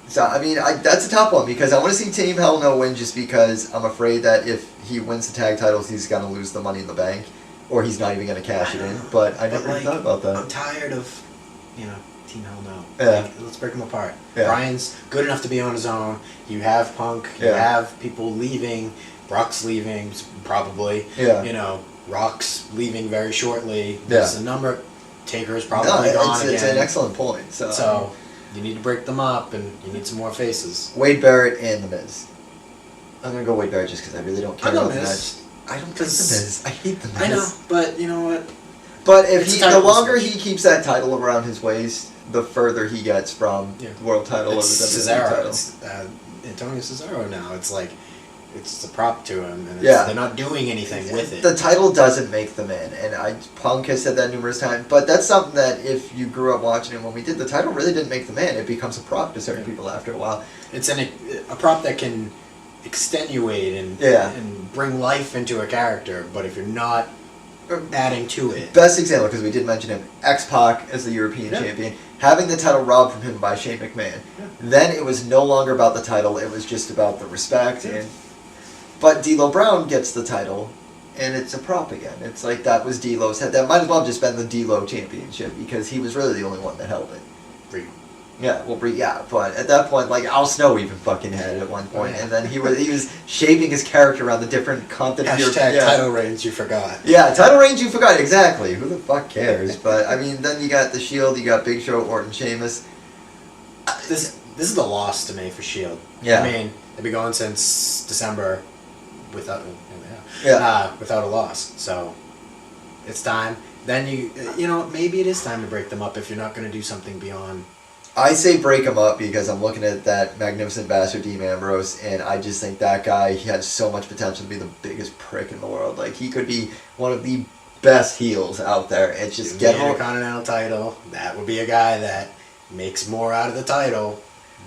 So I mean, that's a tough one because I want to see Team Hell No win just because I'm afraid that if he wins the tag titles, he's going to lose the Money in the Bank. Or he's not even going to cash it in. But I never thought about that. I'm tired of, Team Hell No. Yeah. Like, let's break them apart. Yeah. Brian's good enough to be on his own. You have Punk. You have people leaving. Brock's leaving, probably. Yeah. Rock's leaving very shortly. There's a number. Taker's probably gone again. It's an excellent point. So you need to break them up, and you need some more faces. Wade Barrett and The Miz. I'm going to go Wade Barrett just because I really don't care about the match. I don't like The Miz. I hate The Miz. I know, but you know what? But the longer he keeps that title around his waist, the further he gets from the world title or the WWE title. It's Antonio Cesaro now. It's like, it's a prop to him, and they're not doing anything with it. The title doesn't make the man, and Punk has said that numerous times, but that's something that if you grew up watching it when we did, the title really didn't make the man. It becomes a prop to certain people after a while. It's a prop that can extenuate and bring life into a character, but if you're not adding to it. Best example, because we did mention him, X-Pac as the European champion, having the title robbed from him by Shane McMahon. Then it was no longer about the title, it was just about the respect. But D'Lo Brown gets the title, and it's a prop again. It's like that was D'Lo's head. That might as well have just been the D'Lo championship, because he was really the only one that held it. Yeah, well, but at that point, like Al Snow even fucking had it at one point, and then he was shaping his character around the different content. Hashtag title reigns you forgot. Yeah, title reigns you forgot, exactly. Who the fuck cares? But I mean, then you got the Shield, you got Big Show, Orton, Sheamus. This is the loss to me for Shield. Yeah. I mean, they've been going since December without without a loss. So it's time. Then you know maybe it is time to break them up if you're not going to do something beyond. I say break him up because I'm looking at that magnificent bastard Dean Ambrose, and I just think that guy, he has so much potential to be the biggest prick in the world. Like, he could be one of the best heels out there. It's just get him a Continental title. That would be a guy that makes more out of the title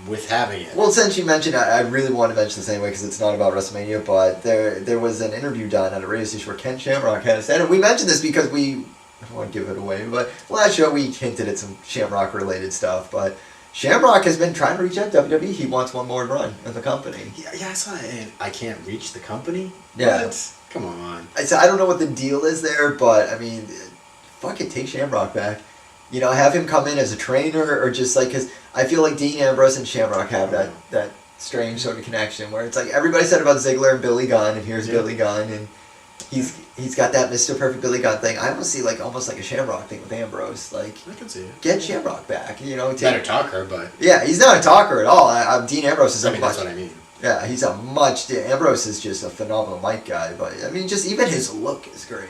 with having it. Well, since you mentioned, I really want to mention this anyway because it's not about WrestleMania, but there was an interview done at a radio station where Ken Shamrock had said, and we mentioned this because I don't want to give it away, but last show we hinted at some Shamrock-related stuff, but Shamrock has been trying to reach out to WWE. He wants one more run in the company. Yeah, I saw it, and I can't reach the company? Yeah. What? Come on. I don't know what the deal is there, but, I mean, fuck it, take Shamrock back. You know, have him come in as a trainer, or just like, because I feel like Dean Ambrose and Shamrock have that strange sort of connection, where it's like, everybody said about Ziggler and Billy Gunn, and here's Billy Gunn, and he's got that Mr. Perfect Billy Gunn thing. I almost see like almost like a Shamrock thing with Ambrose. Like, I can see it. Get Shamrock back. You know, better talker, but yeah, he's not a talker at all. Dean Ambrose is that's what I mean. Yeah, he's Ambrose is just a phenomenal mic guy. But I mean, just even his look is great.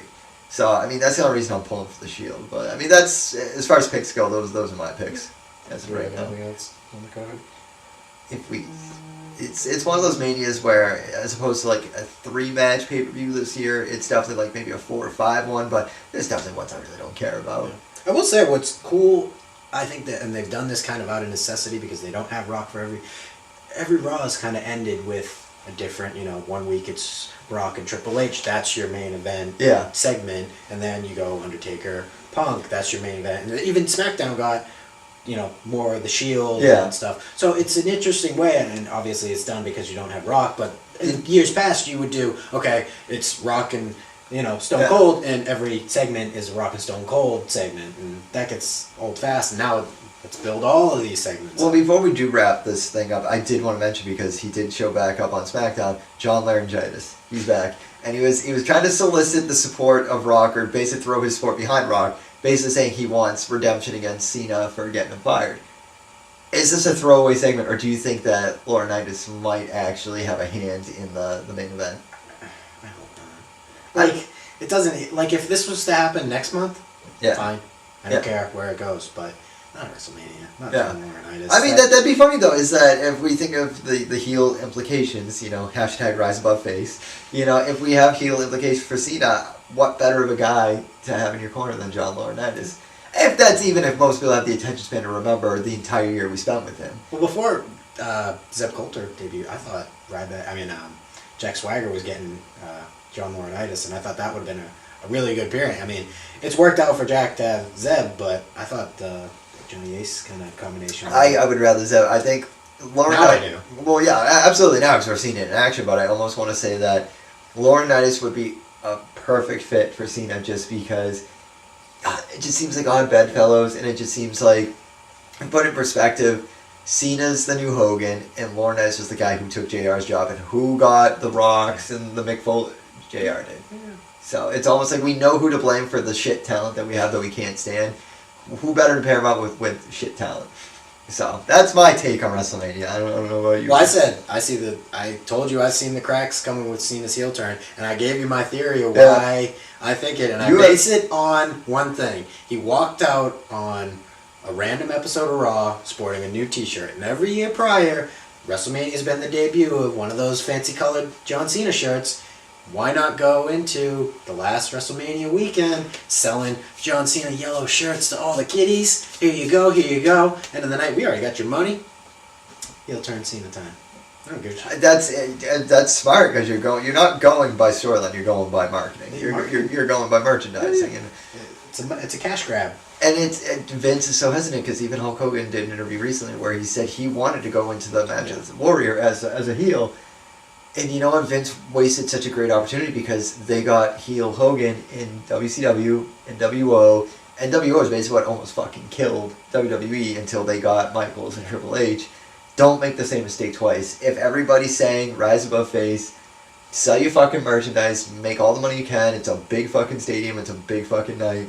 So I mean, that's the only reason I'm pulling for the Shield. But I mean, that's as far as picks go. Those are my picks. As of right now. Anything else on the card? It's one of those manias where, as opposed to like a 3-match pay-per-view this year, it's definitely like maybe a 4 or 5 one, but there's definitely ones I really don't care about. Yeah. I will say what's cool, I think that, and they've done this kind of out of necessity because they don't have Rock for every Raw is kind of ended with a different, 1 week it's Rock and Triple H, that's your main event segment, and then you go Undertaker, Punk, that's your main event, and even SmackDown got more of the Shield and stuff. So it's an interesting way, and obviously it's done because you don't have Rock, but in years past you would do, okay, it's Rock and, Stone Cold, and every segment is a Rock and Stone Cold segment, and that gets old fast, and now let's build all of these segments. Well, before we do wrap this thing up, I did want to mention, because he did show back up on SmackDown, John Laryngitis. He's back. And he was trying to solicit the support of Rock, or basically throw his support behind Rock, basically saying he wants redemption against Cena for getting him fired. Is this a throwaway segment, or do you think that Laurinaitis might actually have a hand in the main event? I hope not. Like, it doesn't... Like, if this was to happen next month, fine. I don't care where it goes, but not WrestleMania. Not Laurinaitis. I mean, that'd be funny, though, is that if we think of the heel implications, hashtag rise above face, if we have heel implications for Cena, what better of a guy to have in your corner than John Laurinaitis? If most people have the attention span to remember the entire year we spent with him. Well, before Zeb Coulter debuted, I thought Jack Swagger was getting John Laurinaitis, and I thought that would have been a really good pairing. I mean, it's worked out for Jack to have Zeb, but I thought Johnny Ace kind of combination. I would rather Zeb. I think Laurinaitis. Now I do. Well, yeah, absolutely. Now I've sort of seen it in action, but I almost want to say that Laurinaitis would be a perfect fit for Cena, just because it just seems like odd bedfellows, and it just seems like, put in perspective, Cena's the new Hogan, and Laurinaitis was the guy who took JR's job, and who got the Rocks and the Mick Foley? JR did. Yeah. So it's almost like we know who to blame for the shit talent that we have that we can't stand. Who better to pair him up with shit talent? So that's my take on WrestleMania. I don't know about you. Well, I told you I've seen the cracks coming with Cena's heel turn, and I gave you my theory of why I think it, and I base it on one thing. He walked out on a random episode of Raw sporting a new T-shirt, and every year prior, WrestleMania has been the debut of one of those fancy colored John Cena shirts. Why not go into the last WrestleMania weekend selling John Cena yellow shirts to all the kiddies? Here you go, End of the night, we already got your money. He'll turn Cena time. I don't give a shit. That's smart, because you're not going by storyline, you're going by marketing. You're going by merchandising. And it's a cash grab. And Vince is so hesitant, because even Hulk Hogan did an interview recently where he said he wanted to go into the match as a Warrior, as a heel. And you know what? Vince wasted such a great opportunity, because they got heel Hogan in WCW, and WO, NWO is basically what almost fucking killed WWE until they got Michaels and Triple H. Don't make the same mistake twice. If everybody's saying rise above face, sell your fucking merchandise, make all the money you can, it's a big fucking stadium, it's a big fucking night.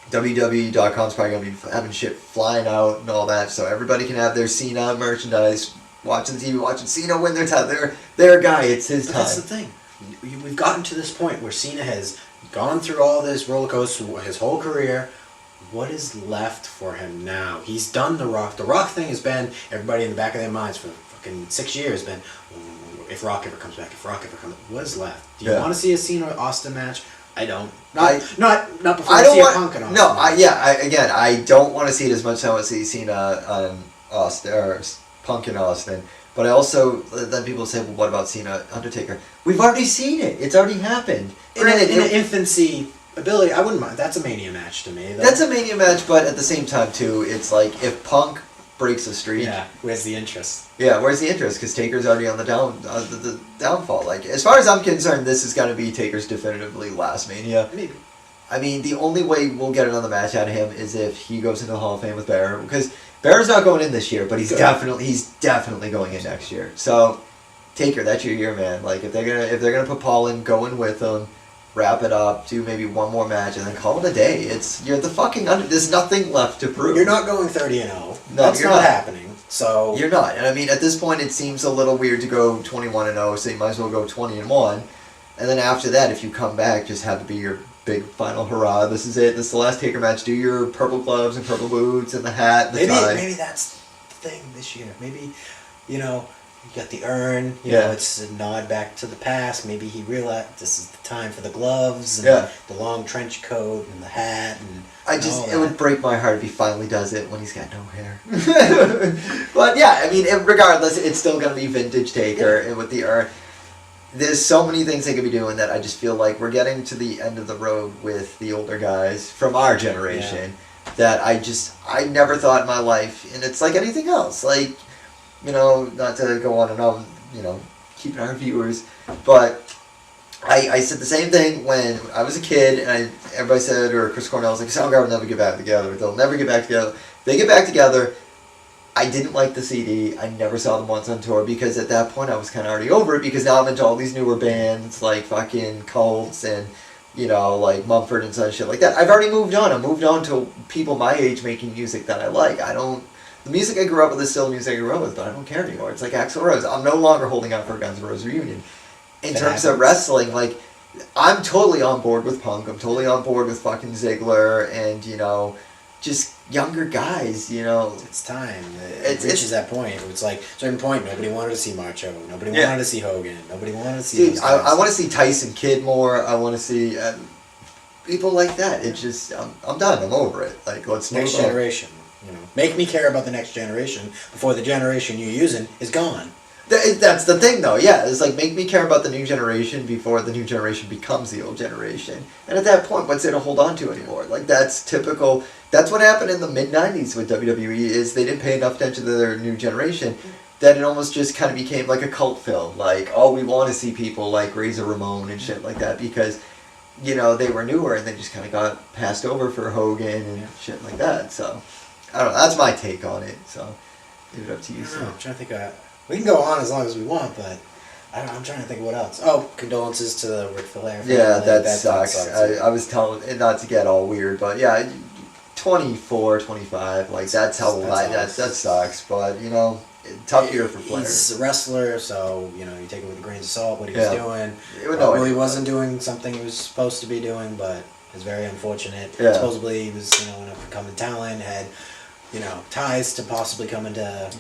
WWE.com's probably going to be having shit flying out and all that, so everybody can have their Cena merchandise, watching TV, watching Cena win their time. Their guy, it's his time. That's the thing. We've gotten to this point where Cena has gone through all this roller coaster his whole career. What is left for him now? He's done The Rock. The Rock thing has been, everybody in the back of their minds for fucking 6 years, been, if Rock ever comes back, if Rock ever comes back, what is left? Do you want to see a Cena-Austin match? I don't. Not before I see a Punk and Austin. No, I don't want to see it as much as I want to see Cena on Austin, or Punk and Austin. But I also, then people say, well, what about Cena, Undertaker? We've already seen it. It's already happened. In an infancy ability, I wouldn't mind. That's a Mania match to me. Though. That's a Mania match, but at the same time, too, it's like, if Punk breaks a streak... Yeah, where's the interest? Yeah, where's the interest? Because Taker's already on the the downfall. Like, as far as I'm concerned, this is going to be Taker's definitively last Mania. Maybe. I mean, the only way we'll get another match out of him is if he goes into the Hall of Fame with Bear, because Bear's not going in this year, but he's definitely going in next year. So, Taker, that's your year, man. Like, if they're gonna put Paul in, go in with him, wrap it up, do maybe one more match, and then call it a day. You're the fucking there's nothing left to prove. You're not going 30-0. No, that's you're not happening. So you're not. And I mean, at this point, it seems a little weird to go 21-0. So you might as well go 20-1, and then after that, if you come back, just have to be your big final hurrah. This is it. This is the last Taker match. Do your purple gloves and purple boots and the hat, the tie. Maybe that's the thing this year. Maybe, you got the urn. You know, it's a nod back to the past. Maybe he realized this is the time for the gloves and the long trench coat and the hat and. It would break my heart if he finally does it when he's got no hair. But yeah, I mean, regardless, it's still gonna be vintage Taker and with the urn. There's so many things they could be doing that I just feel like we're getting to the end of the road with the older guys from our generation that I never thought in my life, and it's like anything else, like, not to go on and on, keeping our viewers, but I said the same thing when I was a kid, and everybody said, or Chris Cornell was like, Soundgarden will never get back together, they'll never get back together. They get back together. I didn't like the CD. I never saw them once on tour because at that point I was kind of already over it because now I'm into all these newer bands like fucking Cults and, like Mumford and such shit like that. I've already moved on. I moved on to people my age making music that I like. The music I grew up with is still the music I grew up with, but I don't care anymore. It's like Axl Rose. I'm no longer holding out for a Guns N' Roses reunion. In terms of wrestling, like, I'm totally on board with Punk. I'm totally on board with fucking Ziggler and, just younger guys, It's time. It reaches that point. It's like, a certain point, nobody wanted to see Macho. Nobody wanted to see Hogan. Nobody wanted to see those guys. I want to see Tyson Kidd more. I want to see people like that. It's just, I'm done. I'm over it. Like, let's next generation. Make me care about the next generation before the generation you're using is gone. That's the thing, though. Yeah, it's like, make me care about the new generation before the new generation becomes the old generation. And at that point, what's there to hold on to anymore? Like, that's typical. That's what happened in the mid-'90s with WWE, is they didn't pay enough attention to their new generation that it almost just kind of became like a cult film. Like, we want to see people like Razor Ramon and shit like that because, they were newer and they just kind of got passed over for Hogan and shit like that. So, I don't know. That's my take on it. So, leave it up to you. I'm trying to think of... We can go on as long as we want, but I'm trying to think of what else. Oh, condolences to the Ric Flair family. Yeah, that sucks. I was telling, and not to get all weird, but yeah, 24, 25, like that's how that sucks. But tough year for Flair. He's a wrestler, so you take it with a grain of salt. What he was doing, he wasn't doing something he was supposed to be doing, but it's very unfortunate. Yeah. Supposedly he was an up-and-coming talent, had ties to possibly come into.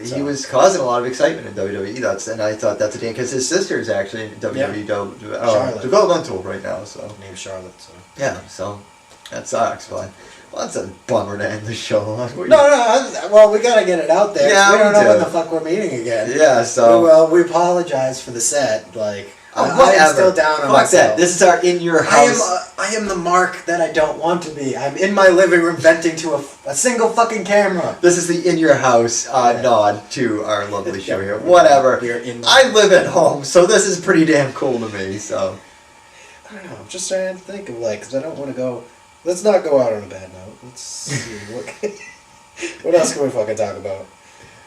He was causing a lot of excitement in WWE. And I thought that's a damn, because his sister is actually in WWE developmental right now. So named Charlotte. So so that sucks. But that's a bummer to end the show on. Well, we gotta get it out there. Yeah, we don't know when the fuck we're meeting again. Yeah, so well, we apologize for the set. Like, I am still down on Fuck myself. that. This is our in your house. I am the Mark that I don't want to be. I'm in my living room venting to a single fucking camera. This is the in your house nod to our lovely show here. Whatever. I live at home, so this is pretty damn cool to me. So I don't know. I'm just trying to think of because I don't want to go let's not go out on a bad note. Let's see what else can we fucking talk about?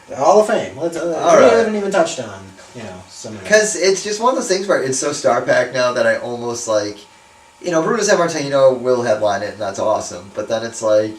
The Hall of Fame. We haven't even touched on, some of that. Because it's just one of those things where it's so star-packed now that I almost like, Bruno Sammartino will headline it, and that's awesome. But then it's like,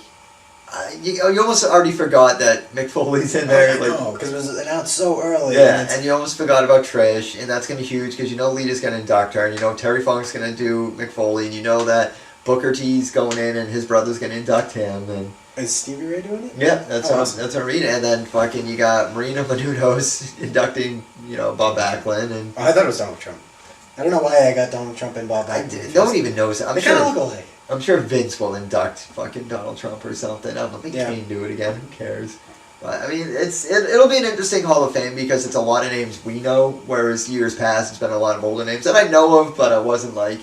you almost already forgot that Mick Foley's in there. I know, because it was announced so early. Yeah, and you almost forgot about Trish, and that's going to be huge because Lita's going to induct her, and Terry Funk's going to do Mick Foley, and that Booker T's going in, and his brother's going to induct him, and... Is Stevie Ray doing it? Yeah, that's what I'm reading. And then fucking you got Marina Menounos inducting, Bob Backlund. And I thought it was Donald Trump. I don't know why I got Donald Trump and Bob Backlund. No one even knows. They kind of look alike. I'm sure Vince will induct fucking Donald Trump or something. I don't think Kane do it again. Who cares? But I mean, it'll be an interesting Hall of Fame because it's a lot of names we know, whereas years past it's been a lot of older names that I know of, but I wasn't like.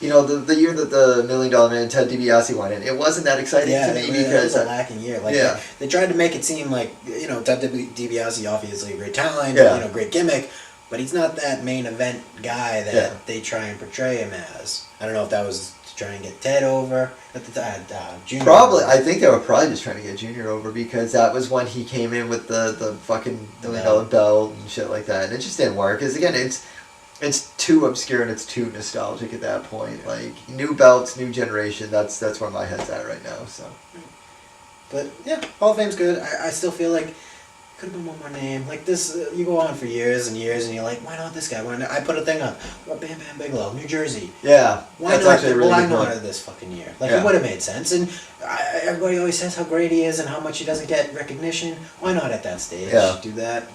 The year that the $1 Million Man Ted DiBiase went in, it wasn't that exciting to me because it was a lacking year. Like they tried to make it seem like Ted DiBiase obviously a great talent, great gimmick, but he's not that main event guy that they try and portray him as. I don't know if that was to try and get Ted over at the time. Junior. Probably, I think they were probably just trying to get Junior over because that was when he came in with the fucking $1 million belt and shit like that, and it just didn't work. Because again, it's too obscure and it's too nostalgic at that point. Like new belts, new generation. That's where my head's at right now. So, but yeah, Hall of Fame's good. I still feel like could have been one more name. Like this, you go on for years and years, and you're like, why not this guy? Why not? I put a thing up. Bam Bam Bigelow, New Jersey. Yeah, why not? Why not this fucking year? Like it would have made sense. And everybody always says how great he is and how much he doesn't get recognition. Why not at that stage do that?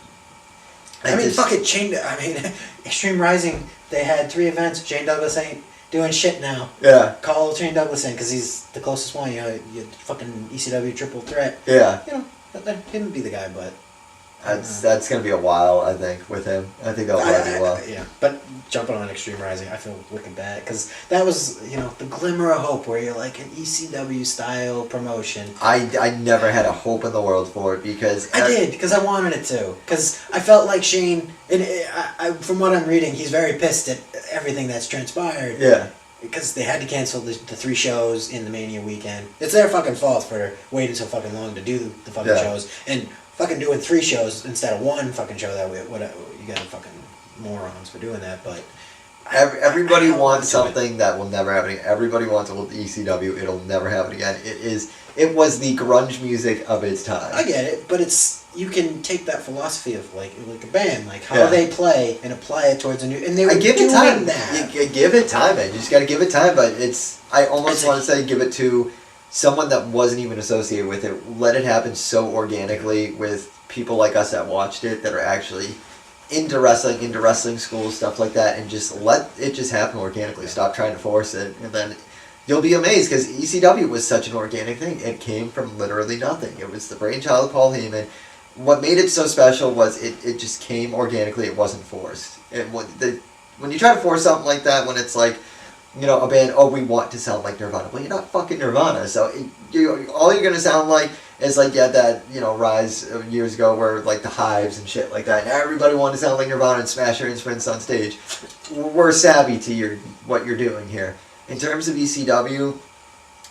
Extreme Rising, they had 3 events. Shane Douglas ain't doing shit now. Yeah. Call Shane Douglas in because he's the closest one. You fucking ECW triple threat. Yeah. Let him be the guy, but... That's going to be a while, I think, with him. I think that'll probably be a while. Yeah, but jumping on Extreme Rising, I feel wicked bad because that was, the glimmer of hope where you're like an ECW style promotion. I never had a hope in the world for it because... I did, because I wanted it to. Because I felt like Shane, and from what I'm reading, he's very pissed at everything that's transpired. Yeah. Because they had to cancel the 3 shows in the Mania weekend. It's their fucking fault for waiting so fucking long to do the fucking shows. And fucking doing 3 shows instead of 1 fucking show that way. You got fucking morons for doing that, but... Everybody wants something that will never happen again. Everybody wants a little ECW. It'll never happen again. It was the grunge music of its time. I get it, but you can take that philosophy of like a band, like how they play and apply it towards a new. And they were give doing it time. that. You give it time, man. You just got to give it time. But I almost want to say give it to someone that wasn't even associated with it. Let it happen so organically with people like us that watched it that are actually into wrestling schools, stuff like that, and just let it just happen organically. Stop trying to force it, and then you'll be amazed because ECW was such an organic thing. It came from literally nothing. It was the brainchild of Paul Heyman. What made it so special was it just came organically. It wasn't forced. When you try to force something like that, when it's like, a band, we want to sound like Nirvana. Well, you're not fucking Nirvana, so all you're going to sound like is like, that, rise of years ago where, like, the Hives and shit like that, and everybody wanted to sound like Nirvana and smash their instruments on stage. We're savvy to what you're doing here. In terms of ECW,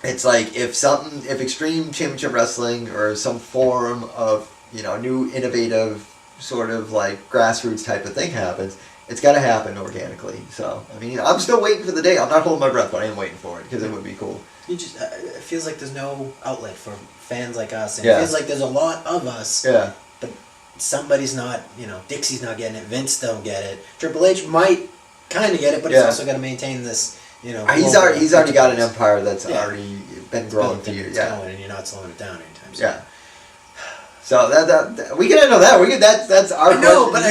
it's like, if Extreme Championship Wrestling or some form of, new innovative sort of, like, grassroots type of thing happens, it's got to happen organically. So, I mean, I'm still waiting for the day. I'm not holding my breath, but I am waiting for it because it would be cool. It feels like there's no outlet for fans like us. And it feels like there's a lot of us. Yeah. But somebody's not, Dixie's not getting it. Vince don't get it. Triple H might kind of get it, but he's also got to maintain this, He's already got an empire that's already been growing for years. Yeah. And you're not slowing it down anytime soon. Yeah. So that we can end on that. That's our. No, but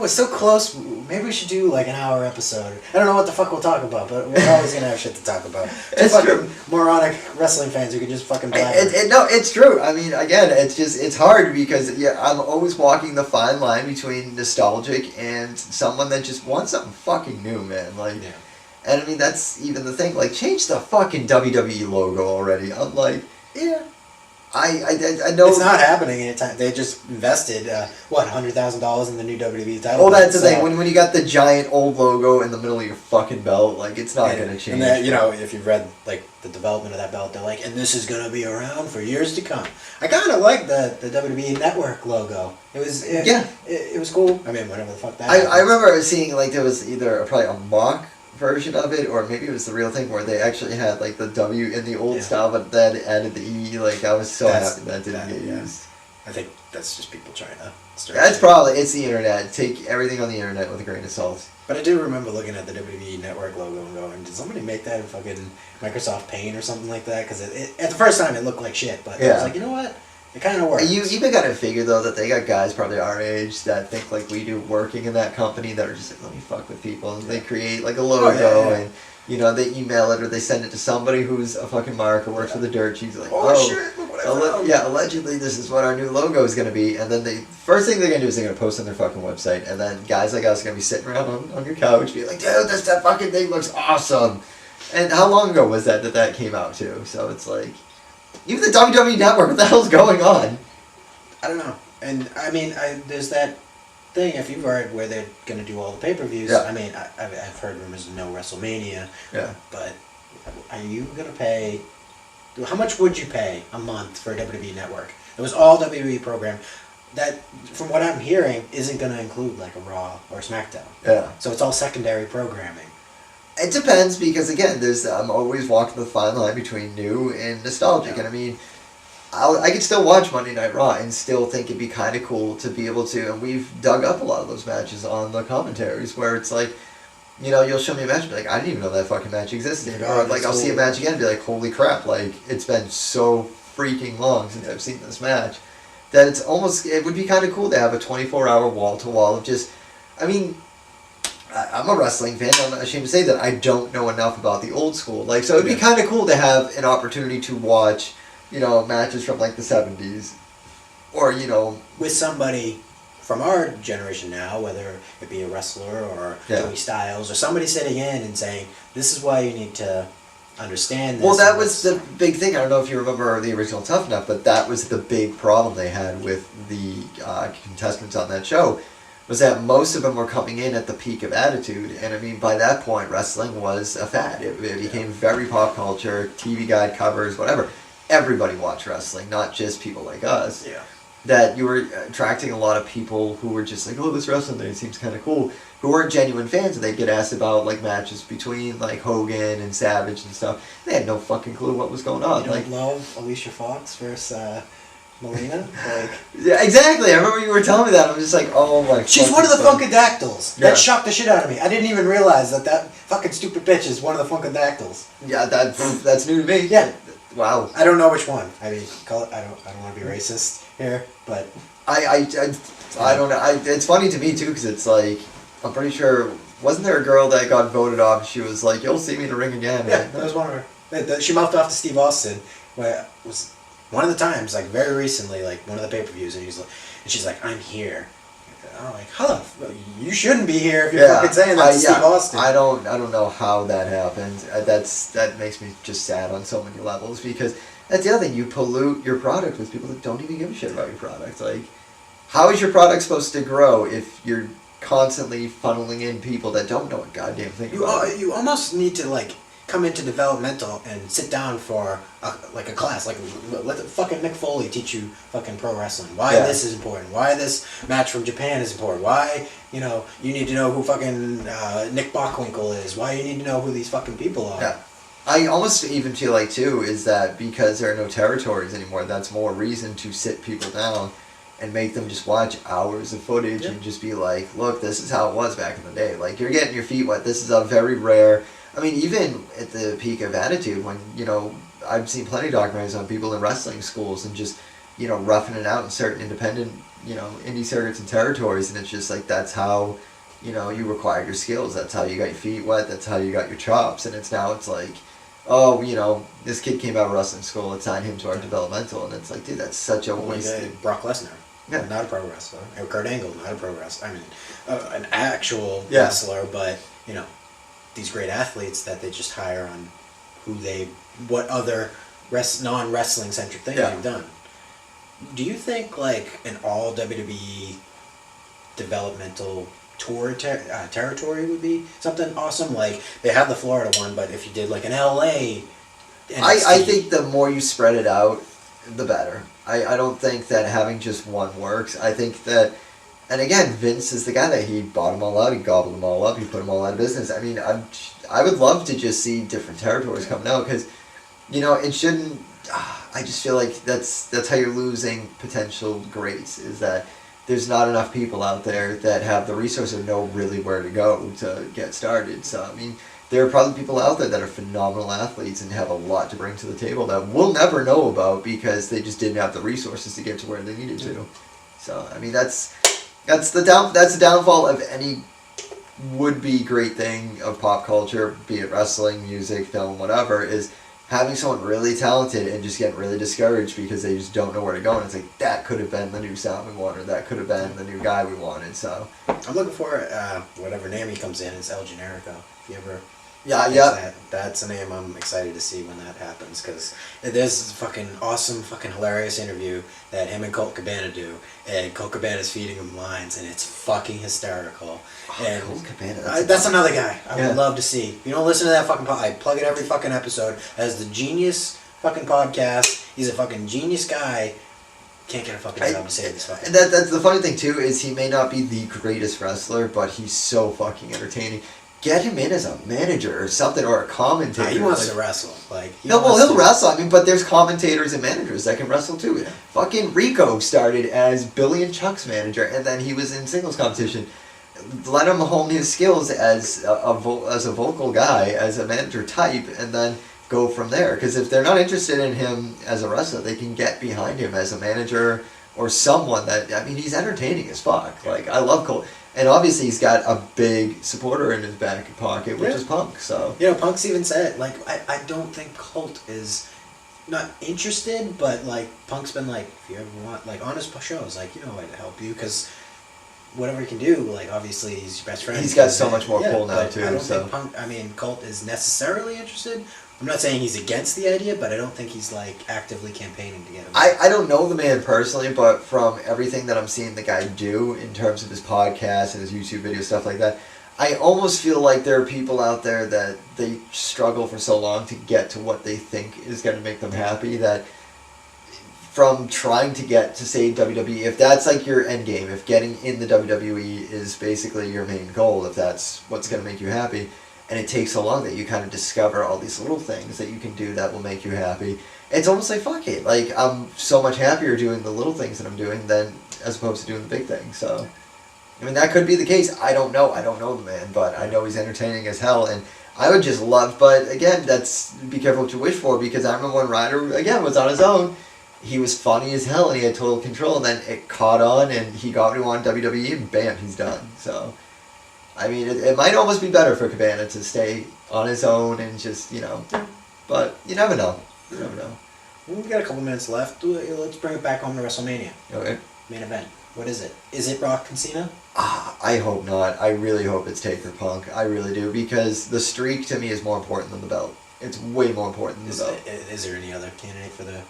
we're so close. Maybe we should do like an hour episode. I don't know what the fuck we'll talk about, but we're always gonna have shit to talk about. It's true. Moronic wrestling fans who can just fucking blabber. No, it's true. I mean, again, it's hard because I'm always walking the fine line between nostalgic and someone that just wants something fucking new, man. And I mean that's even the thing. Like, change the fucking WWE logo already. I'm like, I know it's not happening anytime. They just invested $100,000 in the new WWE title. Oh, that's the thing. When you got the giant old logo in the middle of your fucking belt, like it's not gonna change. And then, you know, if you've read like the development of that belt, they're like, and this is gonna be around for years to come. I kind of like the WWE Network logo. It was cool. I mean, whatever the fuck that. I remember seeing like there was either probably a mock version of it, or maybe it was the real thing where they actually had like the W in the old style, but then added the E. Like I was so happy that didn't get used. I think that's just people trying to start. It's the internet. Take everything on the internet with a grain of salt. But I do remember looking at the WWE Network logo and going, did somebody make that in fucking Microsoft Paint or something like that? Because at the first time it looked like shit, but I was like, you know what? It kind of works. You even got to figure though that they got guys probably our age that think like we do working in that company that are just like, let me fuck with people, and they create like a logo and you know they email it or they send it to somebody who's a fucking mark or works for the dirt sheets like shit, look what I found. allegedly this is what our new logo is going to be, and then the first thing they're going to do is they're going to post on their fucking website, and then guys like us are going to be sitting around on your couch being like, dude, that fucking thing looks awesome. And how long ago was that came out too? So it's like, even the WWE Network, what the hell's going on? I don't know. And I mean, there's that thing, if you've heard, where they're going to do all the pay-per-views. Yeah. I mean, I've heard rumors of no WrestleMania. Yeah. But are you going to pay... How much would you pay a month for a WWE Network? It was all WWE program. That, from what I'm hearing, isn't going to include like a Raw or SmackDown. Yeah. So it's all secondary programming. It depends because again, I'm always walking the fine line between new and nostalgic, and I mean, I could still watch Monday Night Raw and still think it'd be kind of cool to be able to, and we've dug up a lot of those matches on the commentaries where it's like, you know, you'll show me a match and be like, I didn't even know that fucking match existed, or like I'll see a match again and be like, holy crap, like it's been so freaking long since I've seen this match that it would be kind of cool to have a 24-hour wall-to-wall of just, I mean, I'm a wrestling fan. I'm not ashamed to say that I don't know enough about the old school. Like, so it'd be kind of cool to have an opportunity to watch, you know, matches from like the 70s, or you know, with somebody from our generation now, whether it be a wrestler or Joey Styles or somebody sitting in and saying, "This is why you need to understand this." Well, that was the big thing. I don't know if you remember the original Tough Enough, but that was the big problem they had with the contestants on that show. Was that most of them were coming in at the peak of Attitude, and I mean by that point wrestling was a fad. It became very pop culture, TV guide covers, whatever. Everybody watched wrestling, not just people like us. Yeah. That you were attracting a lot of people who were just like, oh, this wrestling thing seems kind of cool, who weren't genuine fans, and they'd get asked about like matches between like Hogan and Savage and stuff. They had no fucking clue what was going on. You don't like, love Alicia Fox versus Melina? Like, yeah, exactly. I remember you were telling me that. I'm just like, oh my. She's one of the Funkadactyls. Yeah. That shocked the shit out of me. I didn't even realize that fucking stupid bitch is one of the Funkadactyls. Yeah, that's new to me. Yeah. Wow. I don't know which one. I mean, I don't want to be racist here, but I don't know. It's funny to me too because it's like I'm pretty sure wasn't there a girl that got voted off? She was like, "You'll see me in the ring again." Yeah, that was one of her. She mouthed off to Steve Austin. Where it was one of the times, like very recently, like one of the pay-per-views, and she's like, "I'm here." I'm like, "Huh? You shouldn't be here if you're fucking saying that to Steve Austin." I don't know how that happened. That makes me just sad on so many levels because that's the other thing. You pollute your product with people that don't even give a shit about your product. Like, how is your product supposed to grow if you're constantly funneling in people that don't know a goddamn thing? You almost need to like come into developmental and sit down for a class. Like, let the fucking Mick Foley teach you fucking pro wrestling. Why this is important. Why this match from Japan is important. Why, you know, you need to know who fucking Nick Bockwinkel is. Why you need to know who these fucking people are. Yeah. I almost even feel like, too, is that because there are no territories anymore, that's more reason to sit people down and make them just watch hours of footage and just be like, look, this is how it was back in the day. Like, you're getting your feet wet. This is a very rare... I mean, even at the peak of Attitude, when, you know, I've seen plenty of documentaries on people in wrestling schools and just, you know, roughing it out in certain independent, you know, indie circuits and territories, and it's just like, that's how, you know, you acquired your skills. That's how you got your feet wet. That's how you got your chops. And it's like, oh, you know, this kid came out of wrestling school, let's sign him to our developmental. And it's like, dude, that's such a waste. Brock Lesnar. Yeah. Not a pro wrestler. Or Kurt Angle, not a pro wrestler. I mean, an actual wrestler, but, you know, these great athletes that they just hire on what other non-wrestling centric thing they've done. Do you think like an all WWE developmental tour territory would be something awesome? Like they have the Florida one, but if you did like an LA I NXT, think the more you spread it out, the better. I don't think that having just one works. I think that, and again, Vince is the guy that he bought them all out, he gobbled them all up, he put them all out of business. I mean, I would love to just see different territories coming out because, it shouldn't. I just feel like that's how you're losing potential greats, is that there's not enough people out there that have the resources or know really where to go to get started. So, I mean, there are probably people out there that are phenomenal athletes and have a lot to bring to the table that we'll never know about because they just didn't have the resources to get to where they needed to. So, I mean, that's the downfall of any would-be great thing of pop culture, be it wrestling, music, film, whatever, is having someone really talented and just getting really discouraged because they just don't know where to go. And it's like, that could have been the new sound we wanted. That could have been the new guy we wanted. So I'm looking for whatever name he comes in is El Generico. If you ever that's a name I'm excited to see when that happens because there's this fucking awesome, fucking hilarious interview that him and Colt Cabana do, and Colt Cabana's feeding him lines, and it's fucking hysterical. And Colt Cabana, that's another guy I Yeah. would love to see. If you don't listen to that fucking I plug it every fucking episode as the Genius fucking podcast. He's a fucking genius guy. Can't get a fucking job to say this fucking. That's the funny thing too, is he may not be the greatest wrestler, but he's so fucking entertaining. Get him in as a manager or something, or a commentator. He wants to wrestle. Like he'll wrestle. I mean, but there's commentators and managers that can wrestle too. Yeah. Fucking Rico started as Billy and Chuck's manager, and then he was in singles competition. Let him hone his skills as a vocal guy, as a manager type, and then go from there. Because if they're not interested in him as a wrestler, they can get behind him as a manager or someone that. I mean, he's entertaining as fuck. Like, I love Cole. And obviously he's got a big supporter in his back pocket, which is Punk. So Punk's even said, like, I don't think Colt is not interested, but like Punk's been like, if you ever want, like, on his shows, like, I'd help you because whatever he can do, like, obviously he's your best friend. He's got so much more pull now too. I don't think Colt is necessarily interested. I'm not saying he's against the idea, but I don't think he's like actively campaigning to get him. I don't know the man personally, but from everything that I'm seeing the guy do in terms of his podcast and his YouTube videos, stuff like that, I almost feel like there are people out there that they struggle for so long to get to what they think is going to make them happy, that from trying to get to, say, WWE, if that's like your end game, if getting in the WWE is basically your main goal, if that's what's going to make you happy, and it takes so long that you kind of discover all these little things that you can do that will make you happy. It's almost like, fuck it. Like, I'm so much happier doing the little things that I'm doing than as opposed to doing the big things. So, I mean, that could be the case. I don't know. I don't know the man, but I know he's entertaining as hell. And I would just love, but again, be careful what you wish for, because I remember when Ryder, again, was on his own. He was funny as hell and he had total control, and then it caught on and he got what he wanted in WWE, and bam, he's done. So, I mean, it might almost be better for Cabana to stay on his own and just, but you never know. You never know. We got a couple minutes left. Let's bring it back home to WrestleMania. Okay. Main event. What is it? Is it Rock and Cena? I hope not. I really hope it's Taker Punk. I really do, because the streak to me is more important than the belt. It's way more important than the belt. Is there any other candidate for the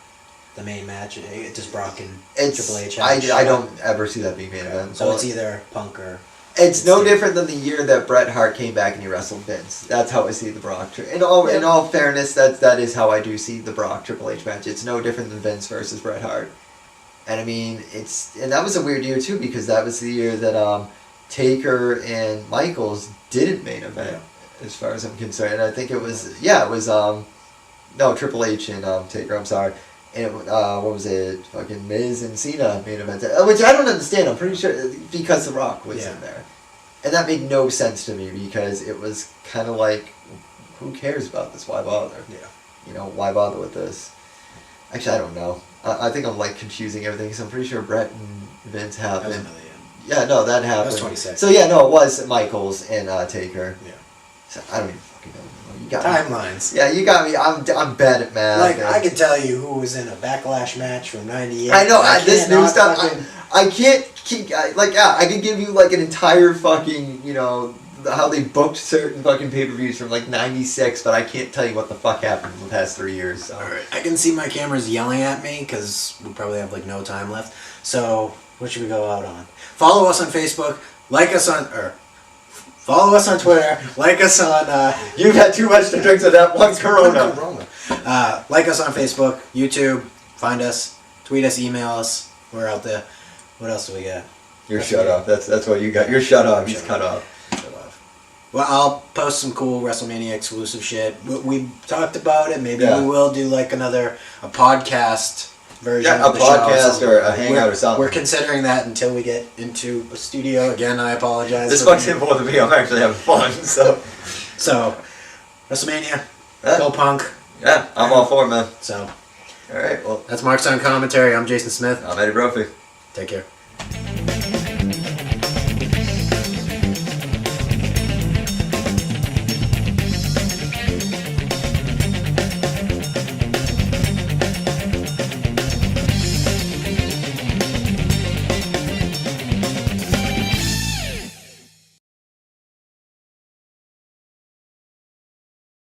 main match? It's just Brock and Triple H. I don't ever see that being main event. So it's either Punk or... It's no different than the year that Bret Hart came back and he wrestled Vince. That's how I see the Brock. In all fairness, that is how I do see the Brock Triple H match. It's no different than Vince versus Bret Hart. And I mean, and that was a weird year too, because that was the year that Taker and Michaels didn't main event, as far as I'm concerned. And I think it was Triple H and Taker. I'm sorry. And what was it? Fucking Miz and Cena main event, which I don't understand. I'm pretty sure because The Rock was in there, and that made no sense to me, because it was kind of like, who cares about this? Why bother? Yeah. Why bother with this? Actually, I don't know. I think I'm like confusing everything, because I'm pretty sure Brett and Vince happened. That was another year. Yeah, no, that happened. That was 26. So yeah, no, it was Michaels and Taker. Yeah. So I don't even fucking know. You got Timelines. Me. Yeah, you got me. I'm bad at math. Like, I could tell you who was in a Backlash match from '98. I know, this new stuff. I can't keep, I could give you like an entire fucking, how they booked certain fucking pay-per-views from like '96, but I can't tell you what the fuck happened in the past 3 years. So. Alright, I can see my cameras yelling at me because we probably have like no time left. So, what should we go out on? Follow us on Facebook, follow us on Twitter, like us on... You've had too much to drink to that one Corona. Like us on Facebook, YouTube, find us, tweet us, email us. We're out there. What else do we got? You're shut off. That's what you got. You're shut off. He's cut off. Shut off. Well, I'll post some cool WrestleMania exclusive shit. We talked about it. Maybe we will do like a podcast version of the podcast show. or a hangout or something. We're considering that until we get into a studio. Again, I apologize. This fucks him more than me. I'm actually having fun. So WrestleMania, go Punk. Yeah, I'm all for it, man. So, all right. Well, that's Mark's on commentary. I'm Jason Smith. I'm Eddie Brophy. Take care.